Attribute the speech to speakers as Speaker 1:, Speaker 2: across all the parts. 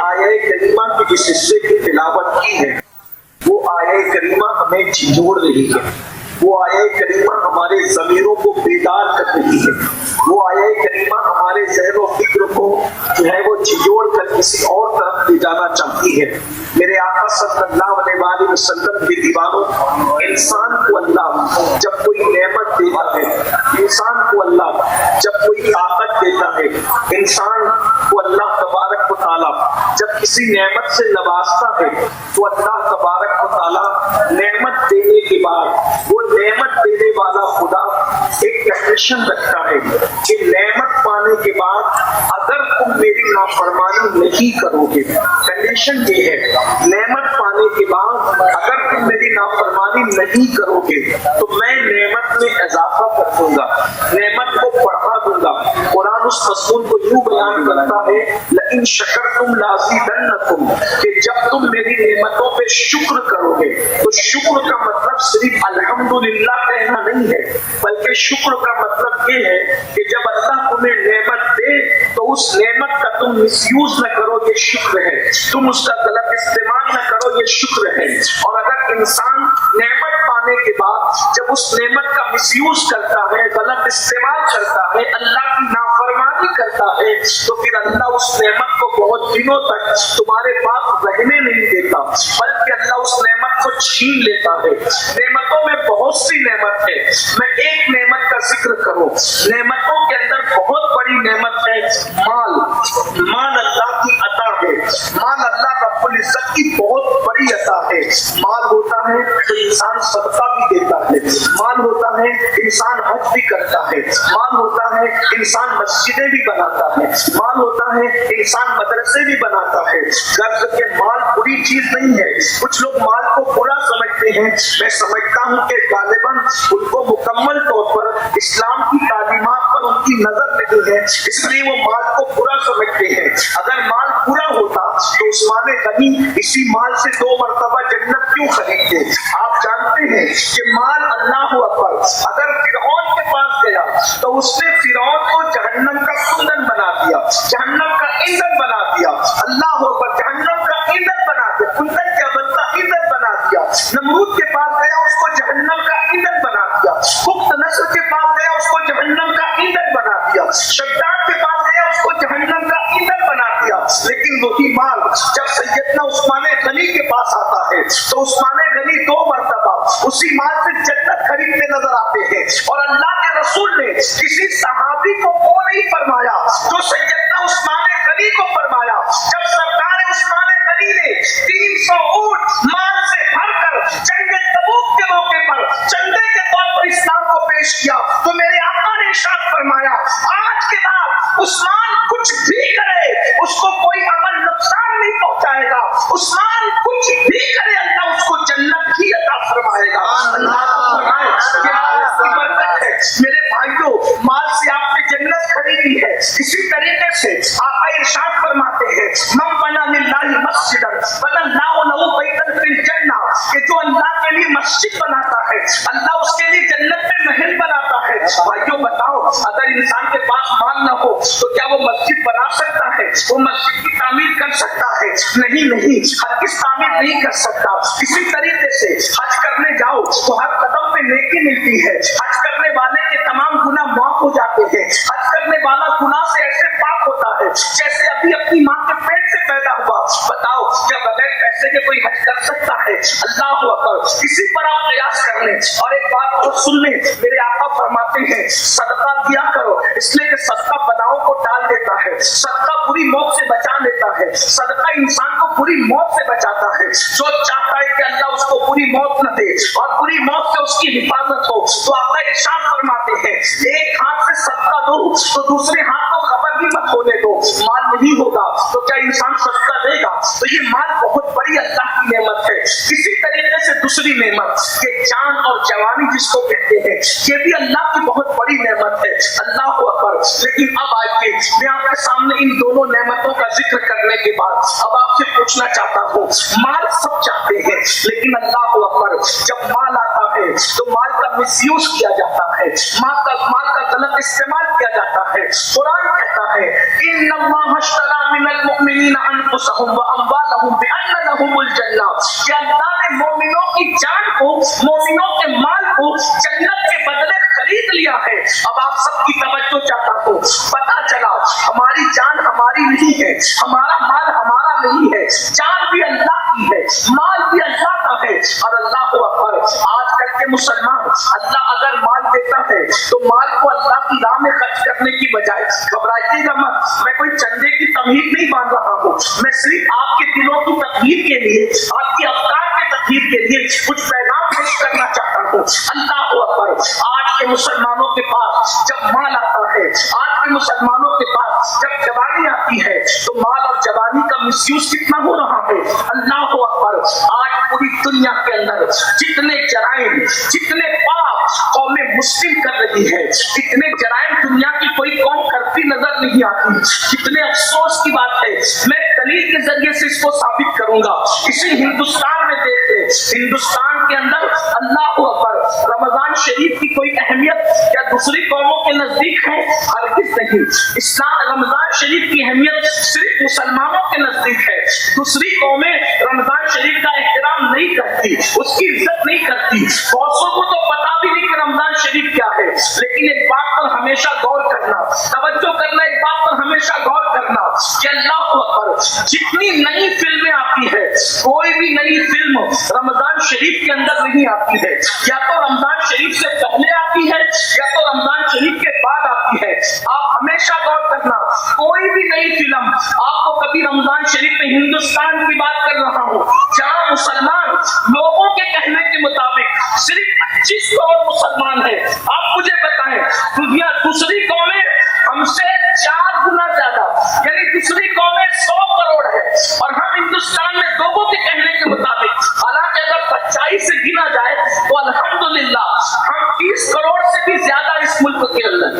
Speaker 1: आया करीमा की जिस हिस्से की तिलावत की है वो आया करीमा हमें झिझोड़ रही है, वो आया करीमा हमारे ज़मीरों को बेदार कर रही है, वो आया करीमा हमारे ज़हन और फिक्र को जो है वो झिझोड़ कर किसी और तरफ ले जाना चाहती है। मेरे आका सल्लल्लाहु अलैहि वसल्लम के दीवानों, इंसान को अल्लाह जब कोई नेमत देता है, इंसान को अल्लाह जब कोई ताकत देता है, इंसान को अल्लाह तबारक व तआला जब किसी नेमत से नवाजता है तो अल्लाह तबारक व तआला नेमत देने के बाद वो नेमत देने वाला खुदा एक कंडीशन रखता है कि नेमत पाने के बाद अगर तुम मेरी नाफरमानी नहीं करोगे, कंडीशन ये है, नेमत पाने के बाद अगर तुम मेरी नाफरमानी नहीं करोगे तो मैं नेमत में इजाफा कर दूंगा, नेमत को बढ़ा दूंगा। कुरान उस मज़मून को यूं बयान करता है, लइन शकरतुम लाज़िदन्नकुम, कि जब तुम मेरी नेमतों पे शुक्र करोगे तो शुक्र का मतलब सिर्फ अल्हम्दुलिल्लाह कहना नहीं है, बल्कि शुक्र का मतलब ये है कि जब अल्लाह तुम्हें नेमत दे तो उस नेमत का तुम मिसयूज न करो, ये शुक्र है, तुम उसका गलत इस्तेमाल न करो, ये शुक्र है। और अगर इंसान नेमत पाने के बाद जब उस नेमत का मिसयूज करता है, गलत इस्तेमाल करता है, अल्लाह की नाफरमानी करता है, तो फिर अल्लाह उस नेमत को बहुत दिनों तक तुम्हारे पास रहने नहीं देता, बल्कि अल्लाह उस नेमत को छीन लेता है। नेमतों में बहुत सी नेमत है, मैं एक नेमत का जिक्र करूं, नेमतों के अंदर बहुत बड़ी नेमत है माल। माल अल्लाह की अता है, माल अल्लाह रब्बुल इज्जत की बहुत बड़ी अता है। माल होता है तो इंसान सदका भी देता है, माल होता है इंसान हज भी करता है, माल होता है इंसान मस्जिदें भी बनाता है, माल होता है इंसान मदरसे भी बनाता है। गर्ज के माल बुरी चीज नहीं है, कुछ लोग माल को बुरा समझते हैं, मैं समझता हूँ कि गालिबन उनको मुकम्मल तौर पर इस्लाम की तालीमात पर उनकी नजर नहीं है, इसलिए वो माल को बुरा समझते हैं। अगर माल बुरा होता तो उस्मान गनी इसी माल से 2 मरतबा जन्नत क्यों खरीदते? आप जानते हैं कि माल अल्लाह अकबर, अगर फिरौन के पास गया तो उसने फिरौन को जहन्नम का कुंदन बना दिया, जहन्नम का ईंधन बना दिया। अल्लाह अकबर, जहन्नम का ईंधन बना दिया, कुंदन क्या बनता, ईंधन बना दिया। नमरूद के पास गया, उसको जहन्नम का ईंधन बना दिया। बुख्त नस्र के पास गया, उसको जहन्नम का ईंधन बना दिया। शद्दाद के पास गया, उसको जहन्नम का ईंधन बना दिया। लेकिन वही माल जब सैयदना उस्मान गनी के पास आता है तो उस्मान गनी 2 मरतबा उसी माल से जन्नत खरीदते नजर आते हैं। और अल्लाह के रसूल ने किसी सहाबी को वो नहीं फरमाया जो सैयदना उस्मान गनी को फरमाया। जब सरकार उस्मान गनी ने 300 ऊंट माल से भरकर जंग तबूक के मौके पर चंदे के तौर पर इस्लाम को पेश किया तो मेरे आका ने इरशाद फरमाया, आज के बाद उस्मान कुछ भी करे उसको कोई अमल नुकसान नहीं पहुंचाएगा, उस्मान कुछ भी करे अल्लाह उसको जन्नत ही अता फरमाएगा। अल्लाह फरमाए कि माल की बरकत है। मेरे भाइयों, माल से आपने जन्नत खरीदी है। इसी तरीके से आका इरशाद फरमाते हैं, मन बना लिल्लाहि मस्जिदन बनल्लाहु लहु बैतन फिल जन्नह, कि जो अल्लाह के लिए मस्जिद बनाता है अल्लाह उसके लिए जन्नत में महल बनाता है। भाइयों बताओ, अगर इंसान के पास माल न हो तो क्या वो मस्जिद बना सकता है? वो मस्जिद की तामीर कर सकता है? नहीं, हर किस तामीर नहीं कर सकता। इसी तरीके से हज करने जाओ तो हर कदम पे नेकी मिलती है, हज करने वाले के तमाम गुनाह माफ हो जाते हैं। हज करने वाला गुनाह से ऐसे पाक होता है जैसे अभी अपनी माँ के पेट से पैदा हुआ। बताओ, क्या बगैर पैसे के कोई हज कर सकता है? अल्लाह अकबर। इसी पर आप प्रयास कर लें। और एक बात और सुन लें, मेरे आका फरमाते हैं सदका दिया करो, इसलिए कि सदका बलाओं को डाल देता है, सदका बुरी मौत से बचा लेता है, सदका इंसान को बुरी मौत से बचाता है। जो चाहता है कि अल्लाह उसको बुरी मौत न दे और बुरी मौत से उसकी हिफाजत हो, तो आका इरशाद फरमाते हैं, एक हाथ से सदका दो तो दूसरे हाथ को खबर भी मत होने दो। माल नहीं होगा तो क्या इंसान सदका देगा? तो ये माल बहुत बड़ी अल्लाह की नेमत है। इसी तरीके से दूसरी नेमत ये जान और जवानी जिसको कहते हैं, ये भी अल्लाह की बहुत बड़ी नेमत है। अल्लाह अकबर। लेकिन अब आइए, मैं आपके सामने इन दोनों नेमतों का जिक्र करने के बाद अब आपसे पूछना चाहता हूँ, माल सब चाहते हैं लेकिन अल्लाह अकबर, जब माल आता है ہے تو مال کا مس یوز کیا جاتا ہے، مال کا غلط استعمال کیا جاتا ہے۔ قرآن کہتا ہے ان اللہ اشتری من المؤمنین انفسهم واموالهم بان لهم الجنہ، کہ اللہ نے مومنوں کی جان کو، مومنوں کے مال کو جنت کے بدلے خرید لیا ہے۔ اب آپ سب کی توجہ چاہتا ہوں، پتا چلا ہماری جان ہماری نہیں ہے، ہمارا مال ہمارا نہیں ہے، جان بھی اللہ کی ہے، مال بھی اللہ کا ہے۔ اور اللہ اکبر، آج کل کے مسلمان، اللہ اگر مال دیتا ہے تو مال کو اللہ کی راہ میں خرچ کرنے کی بجائے، گھبرائیے گا مت، میں کوئی چندے کی تمہید نہیں باندھ رہا ہوں، میں صرف آپ کے دلوں کی تطہیر کے لیے، آپ کی افکار کے تطہیر کے لیے کچھ پیغام پیش کرنا چاہتا ہوں۔ اللہ اکبر، آج کے مسلمانوں کے پاس جب مال آتا ہے، آج کے مسلمانوں کے پاس جب جوانی آتی ہے تو مال اور جوانی کا مس یوز کتنا ہو رہا ہے۔ اللہ اکبر، آج پوری دنیا کے اندر جتنے جرائم، جتنے پاپ قوم مسلم کر رہی ہے، اتنے جرائم دنیا کی کوئی قوم کرتی نظر نہیں آتی۔ کتنے افسوس کی بات ہے، میں دلیل کے ذریعے سے اس کو ثابت کروں گا۔ اسی ہندوستان میں دیکھتے، ہندوستان کے اندر اللہ اکبر، رمضان شریف کی کوئی اہمیت کیا دوسری قوموں کے نزدیک ہے؟ ہرگز نہیں۔ اسلام رمضان شریف کی اہمیت صرف مسلمانوں کے نزدیک ہے، دوسری قومیں رمضان شریف کا احترام نہیں کرتی، اس کی عزت نہیں کرتی، بہتوں کو تو پتا بھی نہیں کہ رمضان شریف کیا ہے۔ لیکن ایک بات پر ہمیشہ غور کرنا، توجہ کرنا، ایک بات پر ہمیشہ غور کرنا کہ اللہ اکبر، جتنی نئی فلمیں آتی ہے، کوئی بھی نئی فلم رمضان شریف کے اندر نہیں آتی ہے، یا تو رمضان شریف سے پہلے آتی ہے یا تو رمضان شریف کے بعد آتی ہے۔ آپ ہمیشہ غور کرنا، کوئی بھی نئی فلم آپ کو کبھی رمضان شریف میں، ہندوستان کی بات کر رہا ہوں جہاں مسلمان لوگوں کے کہنے کے مطابق صرف 25 کروڑ مسلمان ہیں، آپ مجھے بتائیں دنیا دوسری قومیں ہم سے 4 گنا زیادہ، یعنی دوسری قومیں 100 کروڑ ہے اور ہم ہندوستان میں لوگوں کے کہنے کے مطابق، حالانکہ اگر سچائی سے گنا جائے تو الحمدللہ ہم 30 کروڑ سے بھی زیادہ اس ملک کے اندر،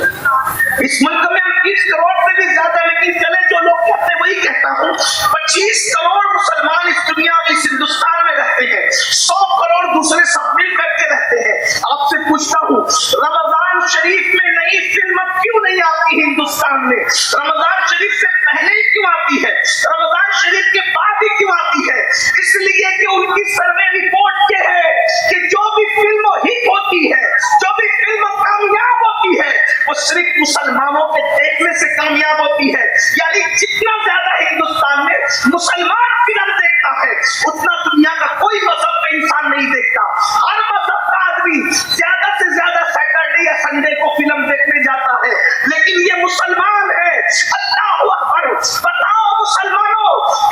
Speaker 1: اس ملک میں ہم 30 کروڑ سے بھی زیادہ، لیکن چلے جو لوگ کہتے ہیں وہی کہتا ہوں، 25 کروڑ مسلمان اس دنیا میں، اس ہندوستان میں رہتے ہیں، 100 کروڑ دوسرے سب مل کر کے رہتے ہیں۔ آپ سے پوچھتا ہوں رمضان شریف میں نئی فلم کیوں نہیں آتی ہندوستان میں؟ رمضان شریف سے پہلے ہی کیوں آتی ہے؟ رمضان شریف کے بعد ہی کیوں آتی ہے؟ اس لیے کہ ان کی سروے رپورٹ یہ ہے کہ جو بھی فلم ہٹ ہوتی ہے، جو بھی فلم کامیاب ہوتی ہے، وہ صرف مسلمانوں کے دیکھنے سے کامیاب ہوتی ہے۔ یعنی جتنا زیادہ ہندوستان میں مسلمان فلم دیکھتا ہے اتنا دنیا کا کوئی مذہب کا انسان نہیں دیکھتا۔ ہر مذہب کا آدمی زیادہ سے زیادہ سیٹرڈے یا سنڈے کو فلم دیکھنے جاتا ہے، لیکن یہ مسلمان ہے۔ اللہ اکبر، بتاؤ مسلمانوں،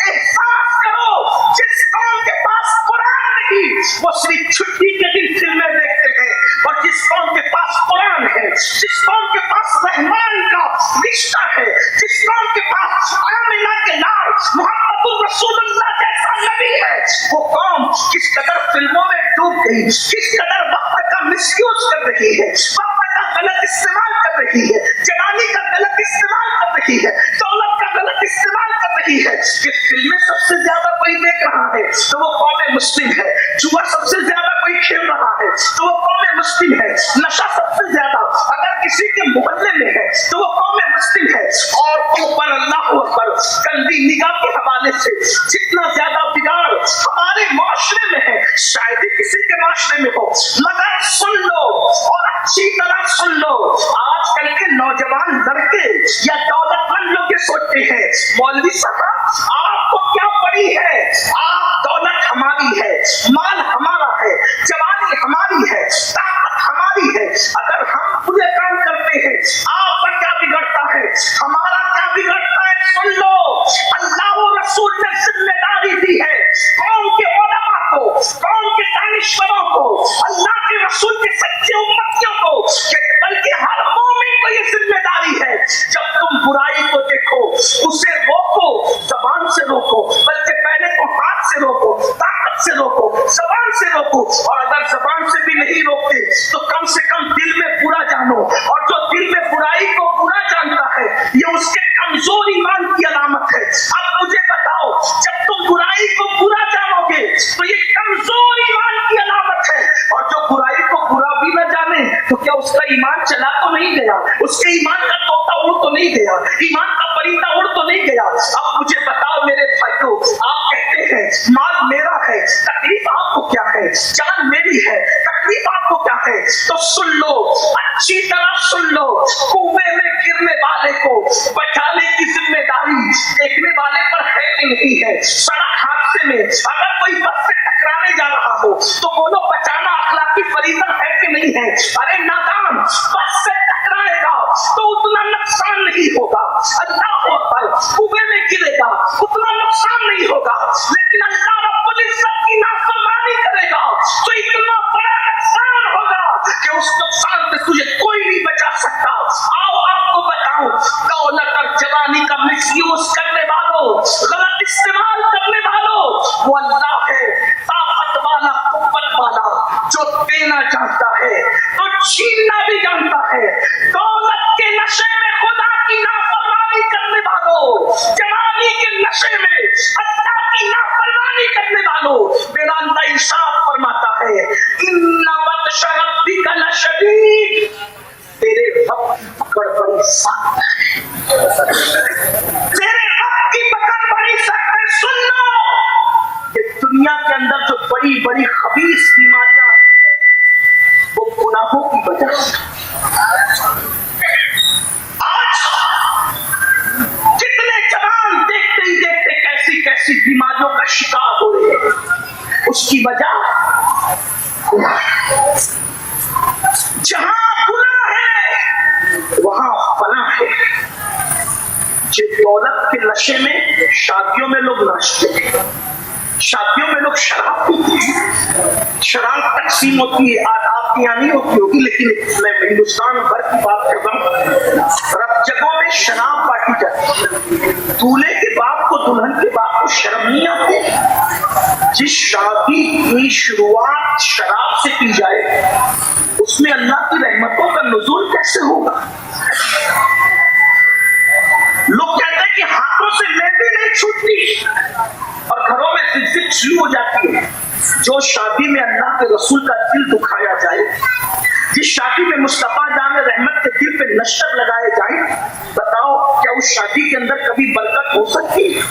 Speaker 1: احساس کرو، جس قوم کے پاس قرآن نہیں وہ صرف چھٹی کے دن فلمیں دیکھتے ہیں، اور جس قوم کے پاس قرآن ہے، جس قوم کے پاس رحمان کا رشتہ ہے، جس قوم کے پاس آمنہ کے لال محمد الرسول اللہ جیسا نبی ہے، وہ قوم کس قدر فلموں میں ڈوب گئی، کس قدر وقت کا مس یوز کر رہی ہے، وقت کا غلط استعمال کر رہی ہے، جوانی کا غلط استعمال کر رہی ہے، دولت کا غلط استعمال کر رہی ہے۔ کہ فلمیں سب سے زیادہ کوئی دیکھ رہا ہے تو وہ قوم مسلم ہے، جوا سب سے زیادہ کوئی کھیل رہا ہے تو وہ قوم مسلم ہے، نشہ سب سے زیادہ اگر کسی کے محلے میں ہے تو وہ قوم مسلم ہے۔ اور اوپر اللہ اکبر، گندی نگاہ کے حوالے سے جتنا زیادہ بگاڑ ہمارے معاشرے میں ہے، شاید ہی کسی کے معاشرے میں ہو، مگر سن لو اور اچھی طرح سن لو، آج کل کے نوجوان لڑکے یا دولت مند لوگ یہ سوچتے ہیں مولوی صاحب آپ کو کیا پڑی ہے، آپ دولت ہماری ہے، مال ہمارا ہے، جوانی ہماری ہے، طاقت ہماری ہے، اگر ہم پورے کام کرتے ہیں آپ کا کیا بگڑتا ہے، ہمارا کیا بگڑتا ہے؟ سن لو، اللہ و رسول نے ذمہ داری دی ہے قوم کے علماء کو، قوم کے دانشوروں کو، اللہ کے उसका ईमान चला तो नहीं गया, उसके ईमान का तोता उड़ तो नहीं गया, ईमान का परिंदा उड़ तो नहीं गया। अब मुझे बताओ मेरे भाइयों, आप कहते हैं माल मेरा है, तकलीफ आपको क्या है? जान मेरी है, तकलीफ आपको क्या है? तो सुन लो, अच्छी तरह सुन लो, कुएं में गिरने वाले को बचाने की जिम्मेदारी देखने वाले पर है कि नहीं है? सड़क हादसे में अगर कोई बस से टकराने जा रहा हो तो बोलो बचाना अखलाकी फरीज़ा है कि नहीं है? अरे नादान, बस से टकराएगा तो उतना नुकसान नहीं होगा, अल्लाह अकबर, कुएं में गिरेगा उतना नुकसान नहीं होगा, लेकिन अल्लाह रब्बुल इज्जत की नाफरमानी करेगा तो इतना बड़ा नुकसान होगा कि उस नुकसान से तुझे कोई नहीं बचा सकता। आओ आपको बताऊं, दौलत और जवानी का मिसयूज करने वालों, गलत इस्तेमाल करने वालों, वो अल्लाह है, ताकत वाला, कुव्वत वाला, जो देना चाहता है तो छीनना भी जानता है। दौलत के नशे में खुदा की नाफरमानी करने वालों, जवानी के नशे में अल्लाह की नाफरमानी करने वालों, मेरा अल्लाह इरशाद फरमाता है, इन्ना बत्शा रब्बिका लशदीद, तेरे रब की पकड़ बड़ी सख्त है, तेरे रब की पकड़ बड़ी सख्त है। सुन लो, ये दुनिया के अंदर जो बड़ी बड़ी खबीस बीमारियां आती है वो गुनाहों की वजह से। आज कितने जवान देखते ही देखते कैसी कैसी बीमारियों का शिकार हो रहे हैं, उसकी वजह गुनाह है। जहां गुनाह है वहां फना है। जो दौलत के नशे में शादियों में लोग नाचते हैं, शादियों में लोग शराब पीते हैं, शराब तकसीम होती है, आज आपके यहाँ नहीं होती होगी लेकिन मैं हिंदुस्तान भर की बात कर रहा हूँ, रब जगहों में शराब बांटी जाती है। दूल्हे के बाप को, दुल्हन के बाप को शर्म नहीं आती? जिस शादी की शुरुआत शराब से की जाए उसमें अल्लाह की रहमतों का नुज़ूल कैसे होगा? लोग कहते हैं कि हाथों से मेहंदी नहीं छूटती और घरों में जिद शुरू हो जाती है। जो शादी में अल्लाह के रसूल का दिल दुखाया जाए, जिस शादी में मुस्तफा जान रहमत के दिल पे नश्तर लगाए जाए, बताओ क्या उस शादी के अंदर कभी बरकत हो सकती है?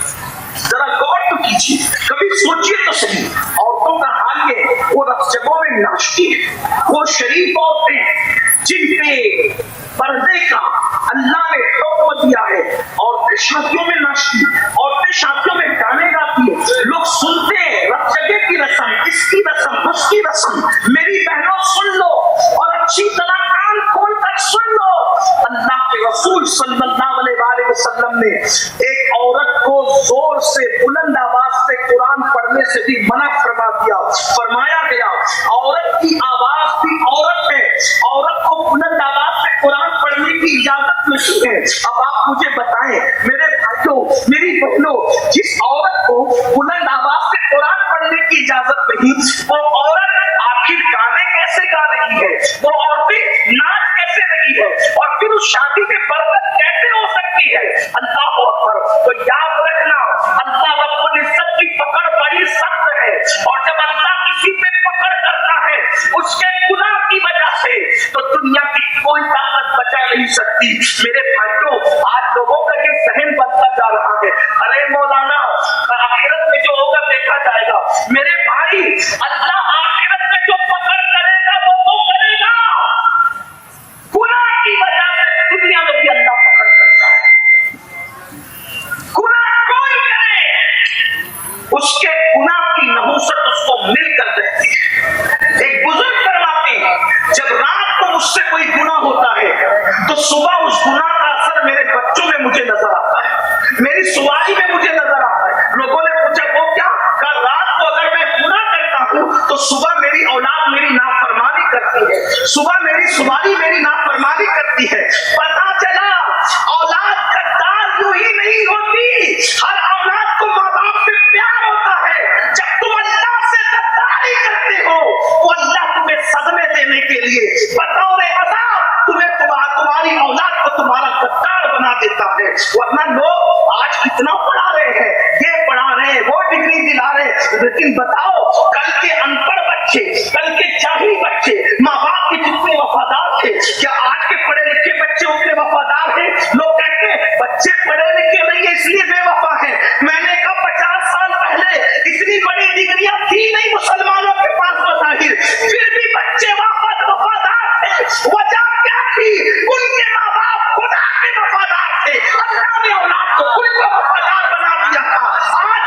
Speaker 1: जरा गौर तो कीजिए, कभी सोचिए तो सही। औरतों का हाल ये, वो जगहों में नाचती है, वो शरीफ औरतें जिन पे पर्दे का अल्लाह ने हुक्म दिया है, औरतें शादियों में नाचती, औरतें शादियों में गाने गाती है, लोग सुनते हैं, रब जगह की रस्म, इसकी रस्म, उसकी रस्म। मेरी बहनों सुन लो और अच्छी तरह कान खोल कर सुन लो, अल्लाह के रसूल सल्लल्लाहु अलैहि वसल्लम ने एक औरत को जोर से बुलंद आवाज से कुरान पढ़ने से भी मना फरमा दिया। फरमाया गया औरत की आवाज भी औरत है, औरत को बुलंद आवाज से कुरान पढ़ने की इजाजत नहीं है। अब आप मुझे बताएं मेरे भाइयों, मेरी बहनों, जिस औरत को बुलंद आवाज से कुरान पढ़ने की इजाजत नहीं, वो औरत आखिर गाने कैसे गा रही है, वो औरतें नाच कैसे रही है, और फिर उस शादी में बरकत कैसे हो सकती है? अल्लाह अकबर। तो याद रखना, अल्लाह रब्बुल इज्जत की पकड़ बड़ी सख्त है, और जब अल्लाह किसी पे पकड़ करता है उसके गुनाह की वजह से, तो दुनिया की कोई ताकत बचा नहीं सकती। मेरे भाइयों, आज लोगों का ये सहन बनता जा रहा है, अरे मौलाना आखिरत में जो होगा देखा जाएगा। मेरे भाई, अल्लाह आखिरत में जो पकड़ करेगा वो तो करेगा, गुनाह की वजह से दुनिया में भी अल्लाह पकड़ करता है। गुनाह कोई करे उसके गुनाह की नहुसत उसको मिलकर रहती है। एक बुजुर्ग फरमाते हैं, जब रात को मुझसे कोई गुनाह होता है तो सुबह उस गुनाह का असर मेरे बच्चों में मुझे नजर आता है, मेरी सवारी में मुझे नजर आता है। लोगों ने पूछा वो क्या? कल रात को अगर मैं गुनाह करता हूँ तो सुबह मेरी औलाद मेरी नाफरमानी करती है, सुबह मेरी सवारी मेरी नाफरमानी करती है। पता चला औलाद गद्दार यूं ही नहीं होती, हर औलाद को माँ बाप से प्यार होता है। जब तुम अल्लाह से गद्दारी करते हो वो अल्लाह तुम्हें सदमे देने के लिए बतौर अज़ाब तुम्हें तुम्हारी औलाद को तुम्हारा गद्दार बना देता है। वरना लोग आज कितना पढ़ा रहे हैं, ये पढ़ा रहे हैं, वो डिग्री दिला रहे हैं, लेकिन बताओ कल के अनपढ़ बच्चे, कल के जाहिल बच्चे माँ बाप के जितने वफादार थे, اس لیے بے وفا ہے. میں نے کہا 50 سال پہلے اتنی بڑی ڈگریاں تھی نہیں مسلمانوں کے پاس بظاہر، پھر بھی بچے وفادار تھے. وجہ کیا تھی؟ ان کے ماں باپ خدا کے وفادار تھے. اللہ نے اولاد کو ان کو وفادار بنا دیا تھا. آج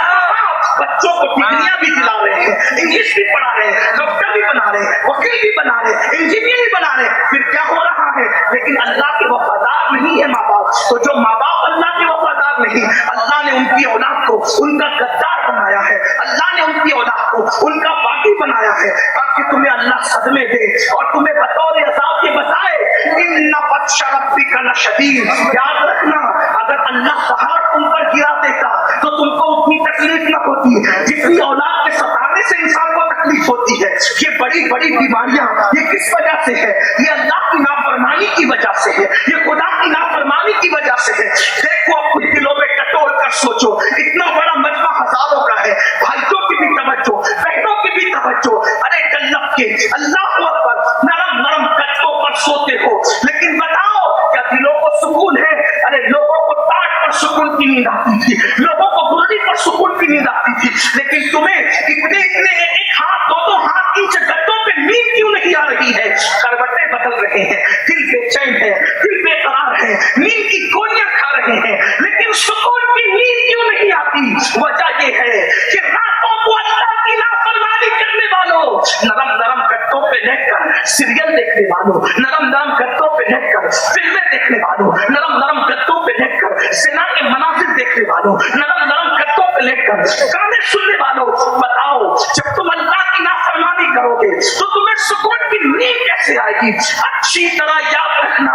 Speaker 1: بچوں کو ڈگریاں بھی دلا رہے ہیں، انگلش بھی پڑھا رہے ہیں، ڈاکٹر بھی بنا رہے ہیں، وکیل بھی بنا رہے ہیں، انجینئر بھی بنا رہے ہیں. پھر کیا ہو رہا ہے؟ لیکن اللہ کے وفادار نہیں ہے ماں باپ. تو جو ماں باپ اللہ کے وفادار نہیں، اللہ نے ان کی اولاد کو ان کا غدار بنایا ہے. اللہ نے ان کی اولاد کو ان کا باغی بنایا ہے تاکہ تمہیں اللہ صدمے دے اور تمہیں بطور عذاب کے بتائے ان بطش ربک لشدید. یاد رکھنا اگر اللہ پہاڑ تم پر گرا دیتا تو تم کو اتنی تکلیف نہ ہوتی جتنی اولاد کے ستانے سے انسان کو تکلیف ہوتی ہے. یہ بڑی بڑی بیماریاں یہ کس وجہ سے ہے؟ یہ اللہ کی نافرمانی کی وجہ سے ہے، یہ خدا کی نافرمانی کی وجہ سے ہے. دیکھو اپنے دلوں میں ٹٹول کر سوچو، اتنا بڑا مجمع ہزاروں کا ہے، بھائیوں کی بھی توجہ، بہنوں کی بھی توجہ. ارے ڈلپ کے اللہ اکبر نرم نرم کٹوں پر سوتے ہو، لیکن بتاؤ کیا دلوں کو سکون ہے؟ ارے لوگوں کو ٹاٹ پر سکون کی نیند آتی تھی، لوگوں کو گرڑی پر سکون کی نیند آتی تھی، لیکن تمہیں اتنے ایک ہاتھ دو ہاتھ کی گدوں پہ نیند کیوں نہیں آ رہی ہے؟ کروٹیں بدل رہے ہیں، دل بے چین ہے، دل بے قرار ہے، نیند کی گولیاں کھا رہے ہیں، لیکن سکون کی نیند کیوں نہیں آتی؟ وجہ یہ ہے کہ راتوں کو اللہ کی نافرمانی کرنے والوں، نرم نرم کٹوں پہ لیٹ کر سیریل دیکھنے والوں، نرم نرم کٹوں پہ لیٹ کر فلمیں دیکھنے والوں، نرم نرم کٹوں پہ لیٹ کر زنا کے مناظر دیکھنے والوں، نرم نرم کٹوں پہ لیٹ کر گانے سننے والوں، بتاؤ جب تم اللہ کی نافرمانی کرو گے تو تمہیں سکون کی نیند کیسے آئے گی؟ اچھی طرح یاد رکھنا،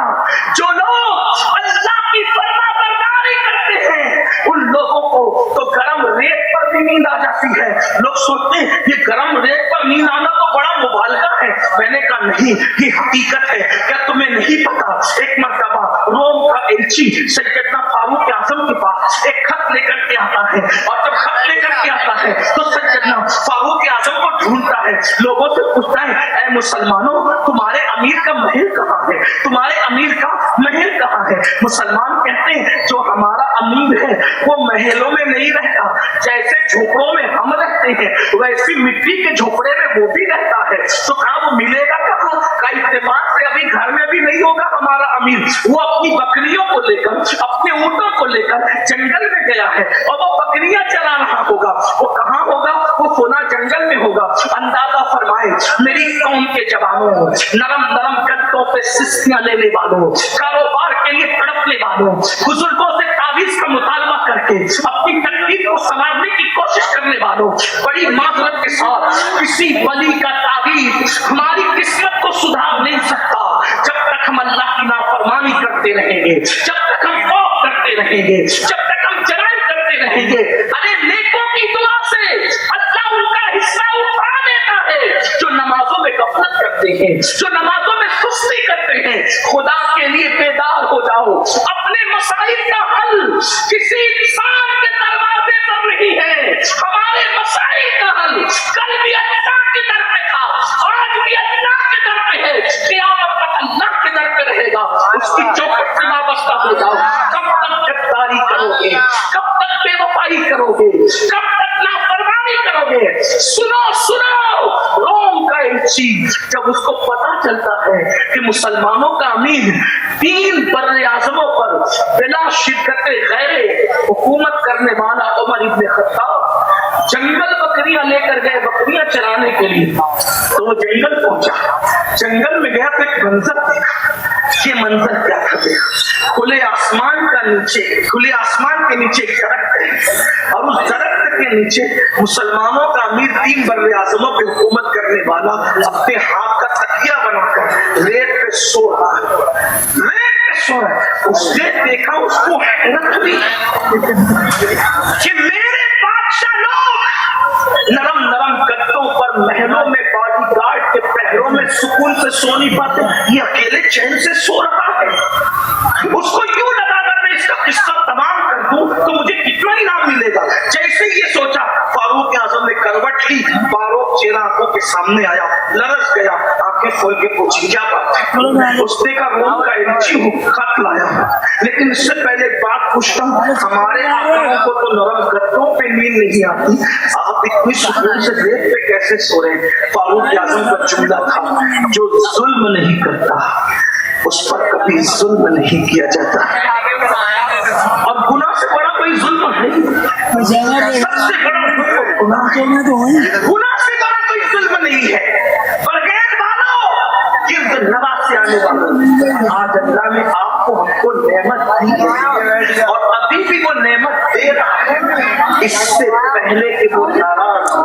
Speaker 1: جو لوگ اللہ کی فرما برداری کرتے ہیں ان لوگوں کو تو گرم ریت پر بھی نیند آ جاتی ہے. لوگ سوچتے ہیں یہ گرم ریت پر نیند آنا تو بڑا مبالغہ ہے. میں نے کہا نہیں، یہ حقیقت ہے. کیا تمہیں نہیں پتا ایک مرتبہ روم کا ایلچی سیدنا فاروق اعظم کے پاس ایک خط لے کر کے آتا ہے، اور جب خط لے کر کے آتا ہے تو سیدنا فاروق اعظم کو ڈھونڈتا ہے، لوگوں سے پوچھتا ہے اے مسلمانوں تمہارے امیر کا محل کہاں ہے؟ تمہارے امیر کا محل کہاں ہے؟ مسلمان کہتے ہیں جو ہمارا امیر ہے وہ محلوں میں نہیں رہتا، جیسے جھوپڑوں میں ہم رہتے ہیں ویسی مٹی کے جھوپڑے میں وہ بھی رہتا ہے. تو کہاں وہ ملے گا کہاں؟ کا اتفاق سے ابھی گھر میں بھی نہیں ہوگا ہمارا امیر. وہ اپنی بکریوں کو لے کر اپنے اونٹوں کو لے کر جنگل میں گیا ہے اور وہ بکریاں چلا رہا ہوگا. وہ کہاں ہوگا؟ وہ فنا جنگل میں ہوگا. اندازہ فرمائے میری قوم کے جوانوں، نرم نرم کٹوں پہ سستیاں لینے والوں، کاروبار کے لیے تڑپنے والوں، بزرگوں سے تعویذ کا مطالبہ کر کے اپنی تکلیف کو سنوارنے کی کوشش کرنے والوں، بڑی معذرت کے ساتھ کسی ولی کا تعویذ ہماری قسمت کو سدھار نہیں سکتا جب تک ہم اللہ کی نافرمانی کرتے رہیں گے، جب تک ہم خوف کرتے رہیں گے، جب تک ہم جرائم کرتے رہیں گے. ارے نیکوں کی دعا سے اللہ ان کا حصہ اٹھا دیتا ہے جو نمازوں میں غفلت کرتے ہیں، جو نمازوں میں سستی کرتے ہیں. خدا کے لیے بیدار ہو جاؤ. اپنے مسائل کا حل کسی انسان کے دروازے پر نہیں ہے. ہمارے مسائل کا حل کل بھی اللہ کے در پہ تھا، آج بھی اللہ کے در پہ ہے، قیامت تک اللہ کے در پہ رہے گا. اس کی چوکھٹ سے وابستہ ہو جاؤ. کب تک غداری کرو گے؟ کب تک بے وفائی کرو گے؟ کب تک نافرمانی کرو گے؟ سنو روم کا ایلچی جب اس کو پتا چلتا ہے کہ مسلمانوں کا امیر 3 بر اعظموں پر بلا شرکت غیر حکومت کرنے والا عمر ابن خطاب جنگل بکریاں لے کر گئے بکریاں چرانے کے لیے، تو وہ جنگل پہنچا. جنگل میں گیا تو ایک منظر دیکھا. یہ منظر کیا تھا؟ کھلے آسمان کے نیچے ایک درخت ہے اور اس درخت کے نیچے مسلمانوں کا امیر 3 بر اعظموں پہ حکومت کرنے والا اپنے ہاتھ کا تکیہ بنا کر ریت پہ سو رہا ہے. اس نے دیکھا، اس کو حیرت ہوئی کہ میرے بادشاہ لوگ نرم نرم گدوں پر محلوں میں باڈی گارڈ کے پہروں میں سکون سے سو نہیں پاتے، یہ اکیلے چین سے سو رہا ہے. اس کو یوں لگا کر میں اس کا قصہ تمام کر دوں تو مجھے کتنا انعام ملے گا. جیسے یہ سوچا فاروق اعظم نے کروٹ لی. فاروق چہرہ آنکھوں کے سامنے آیا، لرز گیا، آنکھیں کھول کے پوچھی کیا بات ہے؟ اس نے کہا روم کا ایلچی خط لایا. لیکن اس سے پہلے بات پوچھتا ہوں، ہمارے آقا کو تو نرم گدوں پہ نیند نہیں آتی، آپ اتنی سکون سے ریت پہ کیسے سو رہے ہیں؟ فاروق اعظم کا جملہ تھا، جو ظلم نہیں کرتا اس پر کبھی ظلم نہیں کیا جاتا۔ اور گناہ سے بڑا کوئی ظلم نہیں، سب سے بڑا گناہ سے بڑا کوئی ظلم نہیں ہے۔ برگیز والوں، گرد نواز سے آنے والوں، آج اللہ نے آپ کو ہم کو نعمت دی ہے اور ابھی بھی وہ نعمت دے رہا ہے، اس سے پہلے کہ وہ ناراض ہو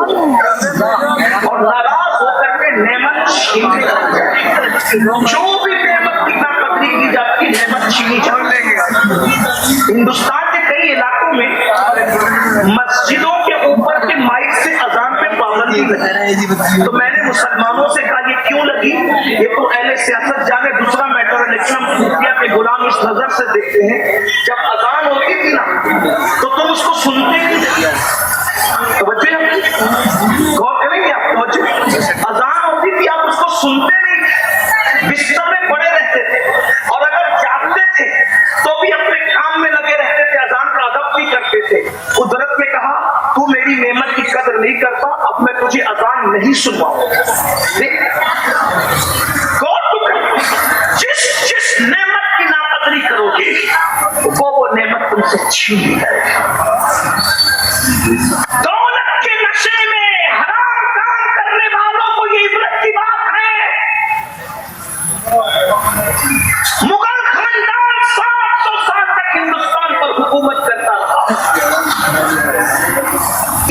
Speaker 1: اور ناراض ہو کر کے نعمت چھین لے۔ جو بھی نعمت کی ناقدری کی جاتی ہے نعمت چھینی جاتی ہے۔ ہندوستان کے کئی علاقوں میں مسجدوں کے اوپر کے مائک سے اذان پہ پابندی لگی، تو میں نے مسلمانوں سے کہا یہ کیوں لگی؟ یہ تو اہل سیاست جانے، دوسرا میٹر ہے، لیکن ہم خفیہ کے غلام اس نظر سے دیکھتے ہیں، جب اذان ہوتی تھی نا تو تم اس کو سنتے ہی، توجہ غور کریں گے آپ، توجہ، اذان ہوتی تھی آپ اس کو سنتے نہیں، بستر میں پڑے رہتے تھے، اور اگر جاگتے تھے تو بھی اپنے کام میں لگے رہتے تھے، اذان کا ادب نہیں کرتے تھے۔ قدرت نے کہا تو میری نعمت کی قدر نہیں کرتا، اب میں تجھے اذان نہیں سنواؤں گا۔ جس نعمت کی ناقدری کرو گے وہ نعمت تم سے چھین لی جائے گی۔ دولت کے نشے میں حرام کام کرنے والوں کو یہ عبرت کی بات ہے۔ مغل خاندان 700 سال تک ہندوستان پر حکومت کرتا تھا،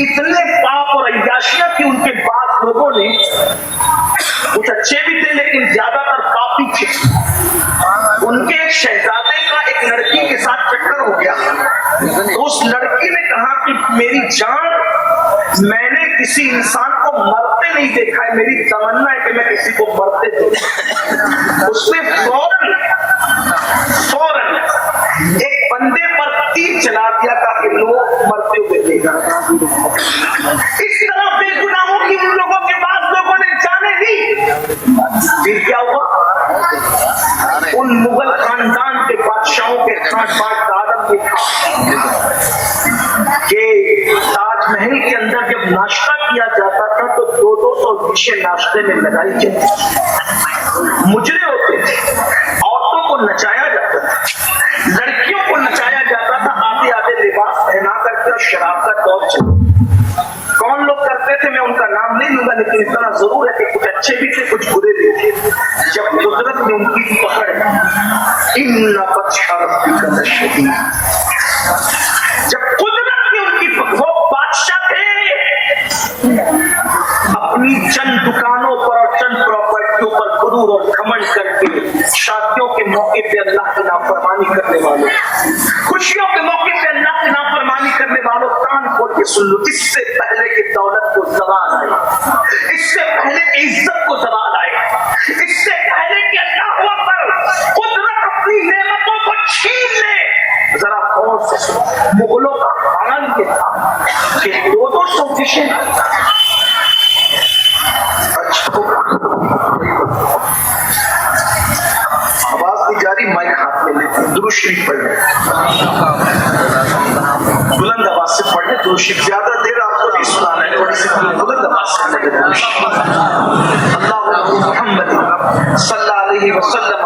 Speaker 1: اتنے پاپ اور عیاشیاں کی ان کے بعد لوگوں نے، کچھ اچھے بھی تھے لیکن زیادہ تر پاپی تھے، ان کے ایک شہزادے کا ایک لڑکی کے ساتھ چکر ہو گیا، تو اس لڑکی نے کہا کہ میری جان، میں نے کسی انسان کو مرتے نہیں دیکھا ہے، میری تمنا ہے کہ میں کسی کو مرتے دیکھوں۔ اس نے فوراً ایک بندے پر تیر چلا دیا تاکہ لوگ مرتے ہوئے دیکھا۔ اس طرح بے گناہوں کی ان لوگوں کے بعد لوگوں نے جانے دی۔ پھر کیا ہوا؟ ان مغل خاندان کے بادشاہوں کے کھاٹ باٹ کا عالم دیکھا کہ تاج محل کے اندر جب ناشتہ کیا جاتا تھا تو 200 ڈشیں ناشتے میں لگائی جاتی، مجرے ہوتے تھے، عورتوں کو نچایا جاتا تھا، لڑکیوں کو نچایا جاتا تھا، آدھے آدھے لباس پہنا کر کے، اور شراب کا دور چلا۔ کون لوگ کرتے تھے میں ان کا نام نہیں لوں گا، لیکن اتنا ضرور ہے کہ کچھ اچھے بھی تھے کچھ برے بھی تھے۔ جب قدرت نے ان کی پکڑ، ان بطش ربک لشدید، جب قدرت نے ان کی پکڑ، وہ بادشاہ تھے، اپنی چند دکانوں پر اور چند پراپرٹیوں پر غرور اور گھمنڈ کر کے شادیوں کے موقع پہ اللہ کی نافرمانی کرنے والوں، خوشیوں کے موقع پہ اللہ کی نافرمانی کرنے والوں، کان کھول کے سن لو، اس سے پہلے کہ دولت کو زوال آئے، اس سے پہلے کہ عزت کو زوال آئے، اس سے پہلے کہ اللہ اکبر قدرت اپنی نعمتوں کو چھین لے، ذرا غور سے سنو، مغلوں کا حال یہ تھا کہ 200 ڈشیں، آواز بھی جاری، مائک ہاتھ میں لیتے، درود شریف پڑھ لیں، بلند آواز سے پڑھ لیں درود شریف، زیادہ دیر آپ کو نہیں سنانا ہے، تھوڑی سی بلند آواز سے پڑھ لیں درود شریف۔ اللہم محمد صلی اللہ علیہ وسلم،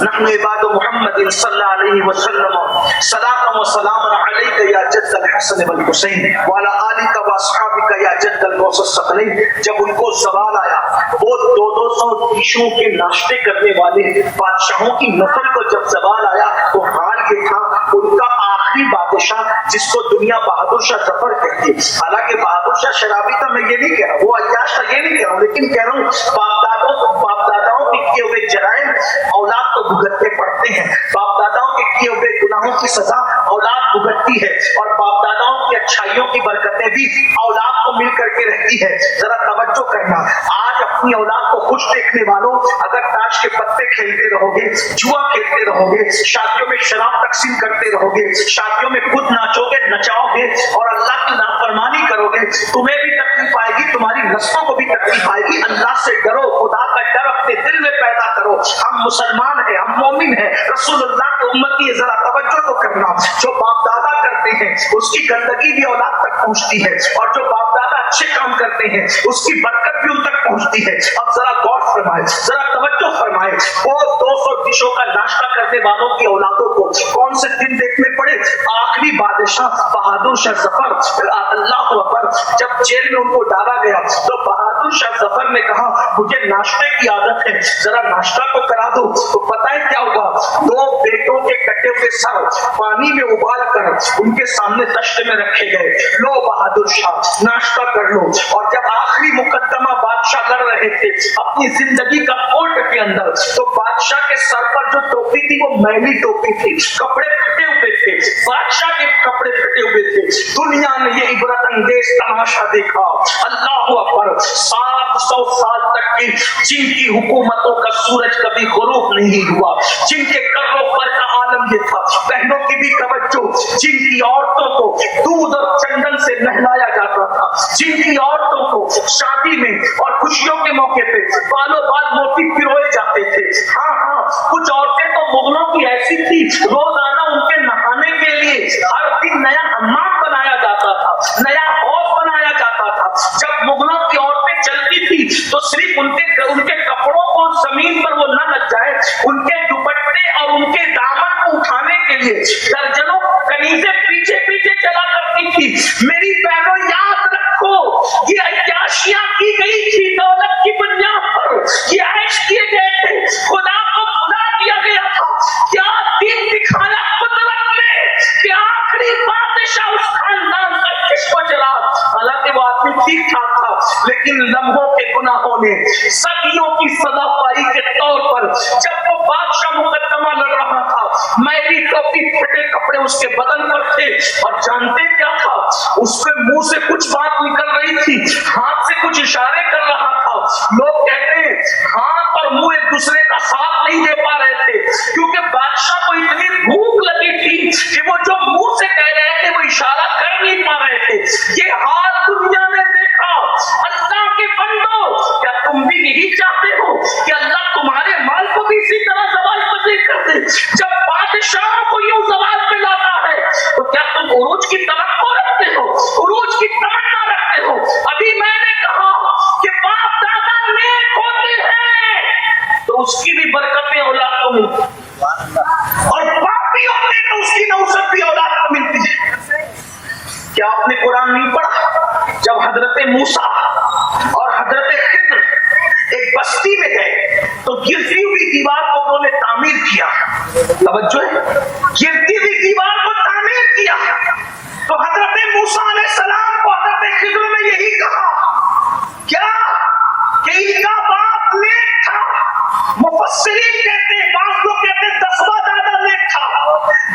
Speaker 1: نحن عباد محمد صلی اللہ علیہ وسلم، صلاۃ و سلام علیک یا جد الحسن والحسین وعلی آلک و اصحابک یا جد الغوث الثقلین۔ جب ان کو سوال آیا، وہ 200 ڈشوں کے ناشتے کرنے والے بادشاہوں کی نسل کو جب سوال آیا تو حال یہ تھا، ان کا آخری بادشاہ جس کو دنیا بہادر شاہ ظفر کہتی ہے، حالانکہ بہادر شاہ شرابی تھا، میں یہ نہیں کہہ رہا، وہ عیاش تھا یہ نہیں کہہ رہا ہوں، لیکن کہہ رہا ہوں باپ داداؤں کے کیے ہوئے جرائم اولاد کو بھگتنے پڑتے ہیں، باپ داداؤں کے کیے ہوئے گناہوں کی سزا اولاد بھگتتی ہے، اور باپ داداؤں کی اچھائیوں کی برکتیں بھی اولاد کو مل کر کے رہتی ہے۔ ذرا توجہ کرنا، آج اپنی اولاد کو خوش دیکھنے والوں، اگر تاش کے پتے کھیلتے رہو گے، جوا کھیلتے رہو گے، شادیوں میں شراب تقسیم کرتے رہو گے، شادیوں میں خود ناچو گے نچاؤ گے اور اللہ کی نافرمانی کرو گے، तुम्हें भी तकलीफ आएगी, तुम्हारी नस्लों को भी तकलीफ आएगी। अल्लाह से डरो, खुदा का डर अपने दिल में पैदा करो। हम मुसलमान हैं, हम मोमिन हैं, रसूलुल्लाह की उम्मती है, जरा तवज्जो तो करना। जो बाप दादा करते हैं उसकी गंदगी भी औलाद तक पहुंचती है, और जो बाप दादा अच्छे काम करते हैं उसकी बरकत भी उन तक पहुंचती है। अब जरा गौर फरमाए, जरा तवज्जो फरमाए, वो 200 डिशों का नाश्ता करने वालों की औलादों को कौन से दिन देखने पड़े? आखिरी बादशाह बहादुर शाह जफर, अल्लाह अकबर, जब जेल में उनको डाला गया तो बहादुर शाह जफर ने कहा मुझे नाश्ते की आदत है, जरा नाश्ता तो करा दो। तो पता है क्या हुआ? 2 बेटों के कटे हुए सर पानी में उबाल कर उनके सामने तश्ते में रखे गए। लो बहादुर शाह नाश्ता कर लो। और जब आखिरी मुकद्दमा बादशाह लड़ रहे थे अपनी जिंदगी का कोर्ट के अंदर, तो बादशाह के सर पर जो टोपी थी वो मैली टोपी थी, कपड़े फटे हुए थे, बादशाह के कपड़े फटे हुए थे। दुनिया ने ये इबरत अंगेज तमाशा देखा। अल्लाह अकबर, 700 साल तक की जिनकी हुकूमतों का सूरज कभी गुरूब नहीं हुआ, जिनके कर्रों पर का आलम ये था, बहनों की भी तवज्जो, जिनकी औरतों को दूध और चंदन से नहलाया जाता था, जिनकी औरतों को शादी में और खुशियों के मौके पे बालों बाल मोती पिरोए जाते थे। हाँ हाँ, कुछ औरतें तो मुगलों की ऐसी थी, रोजाना उनके नहाने के लिए हर दिन नया हम्माम बनाया जाता था, नया हौज बनाया जाता था। जब मुगलों की औरतें चलती थी तो सिर्फ उनके कपड़ों को जमीन पर वो न लग जाए, उनके दुपट्टे और उनके दामन को उठाने के लिए दर्जनों कनीज़ें पीछे पीछे चला करती थी। मेरी बहनों याद रखो, ये अय्याशियां की गई थी दौलत की बुनियाद पर, ये ऐश किए गए थे, खुदा को खुदा किया गया था। क्या दिन दिखाया कुदरत ने कि आखिरी बादशाह उस खानदान का किस्म चला। हालांकि वो आदमी ठीक ठाक था, लेकिन लम्हों के गुनाहों ने सदियों की सजा पाई के तौर पर जब वो बादशाह मुकद्दमा लड़ रहा था, मैली टोपी फटे कपड़े उसके बदन पर थे, और जानते क्या था? उसके मुंह से कुछ बात निकल रही थी, हाथ से कुछ इशारे कर रहा था। लोग कहते हैं हाथ और मुंह एक दूसरे का साथ नहीं दे पा रहे थे, क्योंकि बादशाह को इतनी भूख लगी थी कि वो जो मुंह से कह रहे थे वो इशारा कर नहीं पा रहे थे। ये हाल दुनिया ने देखा। अल्लाह के बंदो, क्या तुम भी यही चाहते हो कि अल्लाह तुम्हारे माल को भी इसी तरह ज़वाल पजीर कर दे? जब बादशाह को यूं ज़वाल पे लाता है तो क्या तुम उरूज की तवक्को रखते हो, उरूज की तमन्ना रखते हो? अभी मैंने कहा कि बाप दादा नेक होते हैं तो उसकी भी बरकतें औलाद को मिलती, और पापी होते हैं तो उसकी नौसत भी औलाद को मिलती है। क्या आपने कुरान नहीं पढ़ा? जब हजरत मूसा और हजरत खिद्र एक बस्ती में गए तो गिरती हुई दीवार को उन्होंने तामीर किया। तवज्जो है, गिरती हुई दीवार को तामीर किया। तो हजरत मूसा अलैहि सलाम को हजरत खिद्र ने यही कहा, क्या कि इनका बाप नेक था? मुफस्सिरीन कहते हैं, बास लोग कहते हैं 10वां दादा नेक था,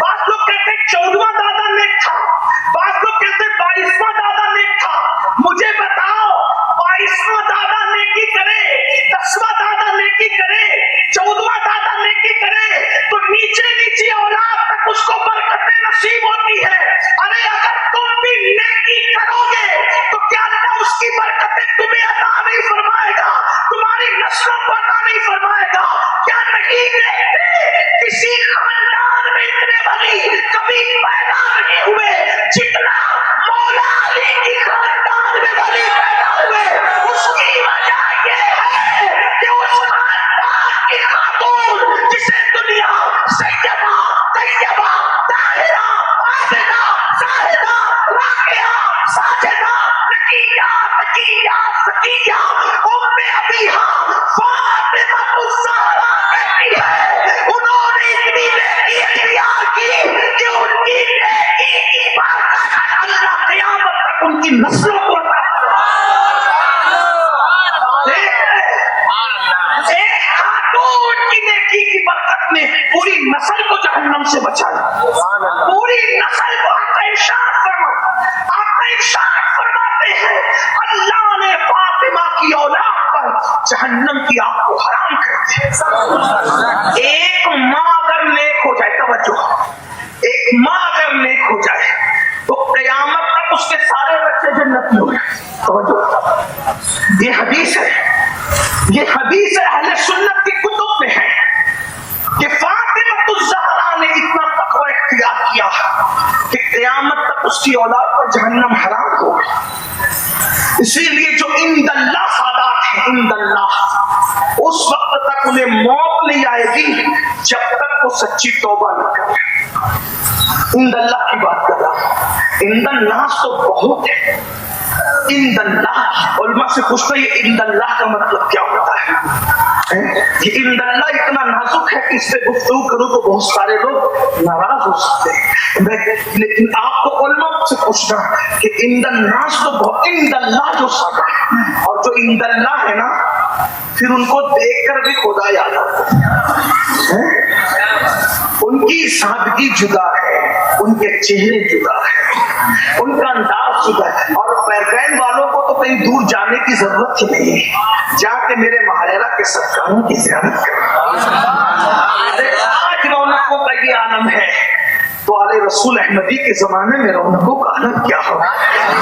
Speaker 1: बास लोग कहते हैं 14वां दादा नेक था, बास लोग कहते हैं 22वां दादा नेक था। मुझे बताओ, 22वां दादा नेकी करे, 10वां दादा नेकी करे, 14वां दादा नेकी करे, तो नीचे नीचे औलाद तक उसको बरकतें नसीब होती है। अरे अगर तुम भी नेकी करोगे तो क्या अल्लाह उसकी बरकतें तुम्हें अता नहीं फरमाएगा, तुम्हारी नस्लों को अता नहीं फरमाएगा? क्या नहीं देखते किसी खानदान में इतने वली कभी पैदा नहीं हुए जितना मौला अली की खानदान में वली पैदा हुए? उसकी वजह ये है कि उस खानदान की खातून जिसे दुनिया सैयदा, तैयबा, ताहिरा, आबिदा, साहिदा, राकिया, साजिदा, नकिया, तकिया, सकिया, उम्मे अबीहा, फातिमा ज़हरा कहती है, उन्होंने इतनी नेकी इख्तियार की कि उनकी नेकी की बरकत अल्लाह क़यामत तक उनकी नस्लों को अता एक खातून की नेकी की बरकत ने पूरी नस्ल को जहन्नम से बचाया, पूरी नस्ल को। आपका इरशाद फरमाते हैं अल्लाह ने फातिमा की औलाद पर जहन्नम की आग को हराम कर दिया। एक माँ अगर नेक हो जाए, तवज्जो, एक माँ अगर नेक हो जाए तो कयामत तक उसके सारे बच्चे जन्नत یہ حدیث ہے، یہ حدیث اہل سنت کی کتب میں ہے کہ فاطمہ الزہرا نے اتنا تقوی اختیار کیا کہ قیامت تک اس کی اولاد پر جہنم حرام ہو گئی۔ اسی لیے جو عند اللہ سادات ہیں، عند اللہ، اس وقت تک انہیں موت نہیں آئے گی جب تک وہ سچی توبہ نہ کرے۔ عند اللہ کی بات کر رہا، عند الناس تو بہت ہے، عند اللہ علماء سے پوچھتا یہ عند اللہ کا مطلب کیا ہوتا ہے؟ یہ عند اللہ اتنا نازک ہے کہ اس سے گفتگو کروں تو بہت سارے لوگ ناراض ہو سکتے ہیں، لیکن آپ کو علماء سے پوچھنا کہ عند الناس تو بہت، عند اللہ جو سادہ ہے، اور جو عند اللہ ہے نا پھر ان کو دیکھ کر بھی خدا یاد آتا ہے۔ ان کی سادگی جدا ہے، ان کے چہرے جدا ہے، ان کا انداز جدا ہے، اور بیرگین والوں کو تو کہیں دور جانے کی ضرورت ہی نہیں ہے، جا کے میرے مہاریرا کے سرکاروں کی زیارت کریں۔ آج رونقوں کا یہ عالم ہے تو آل رسول احمدی کے زمانے میں رونقوں کا عالم کیا ہوگا،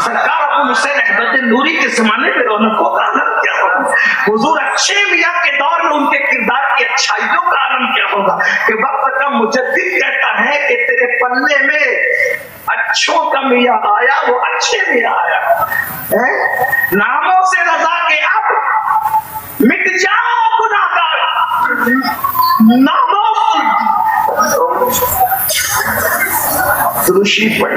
Speaker 1: سرکار ابو حسین احمد نوری کے زمانے میں رونقوں کا عالم کیا ہوگا، حضور اچھے میاں کے دور میں ان کے کردار کی اچھائیوں کا عالم کیا ہوگا کہ وقت کا مجدد کہتا ہے کہ تیرے پلے میں اچھوں کا میاں آیا، وہ اچھے میاں آیا۔ ناموں سے رضا کے اب مٹ جاؤ گناہگار، ناموں دروشی پڑھ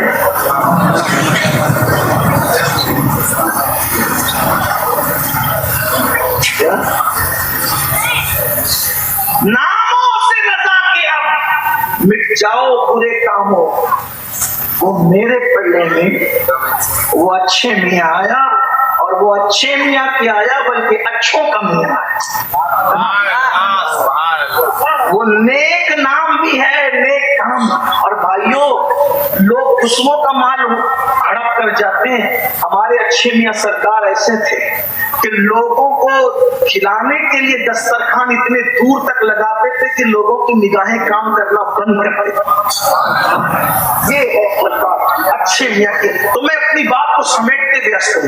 Speaker 1: ناموں سے رضا کے اب مٹ جاؤ برے کاموں، وہ میرے پلے میں وہ اچھے میاں آیا، اور وہ اچھے میاں کیا آیا بلکہ اچھوں کا میاں آیا، وہ نیک نام بھی ہے، نیک کام۔ اور بھائیوں، لوگ خصموں کا مال ہڑپ کر جاتے ہیں، ہمارے اچھے میاں سرکار ایسے تھے کہ لوگوں کو کھلانے کے لیے دسترخوان اتنے دور تک لگاتے تھے کہ لوگوں کی نگاہیں کام کرنا بند کر دیتے۔ یہ ہے سرکار اچھے میاں کے۔ تو میں اپنی بات کو سمیٹتے ویست ہوں،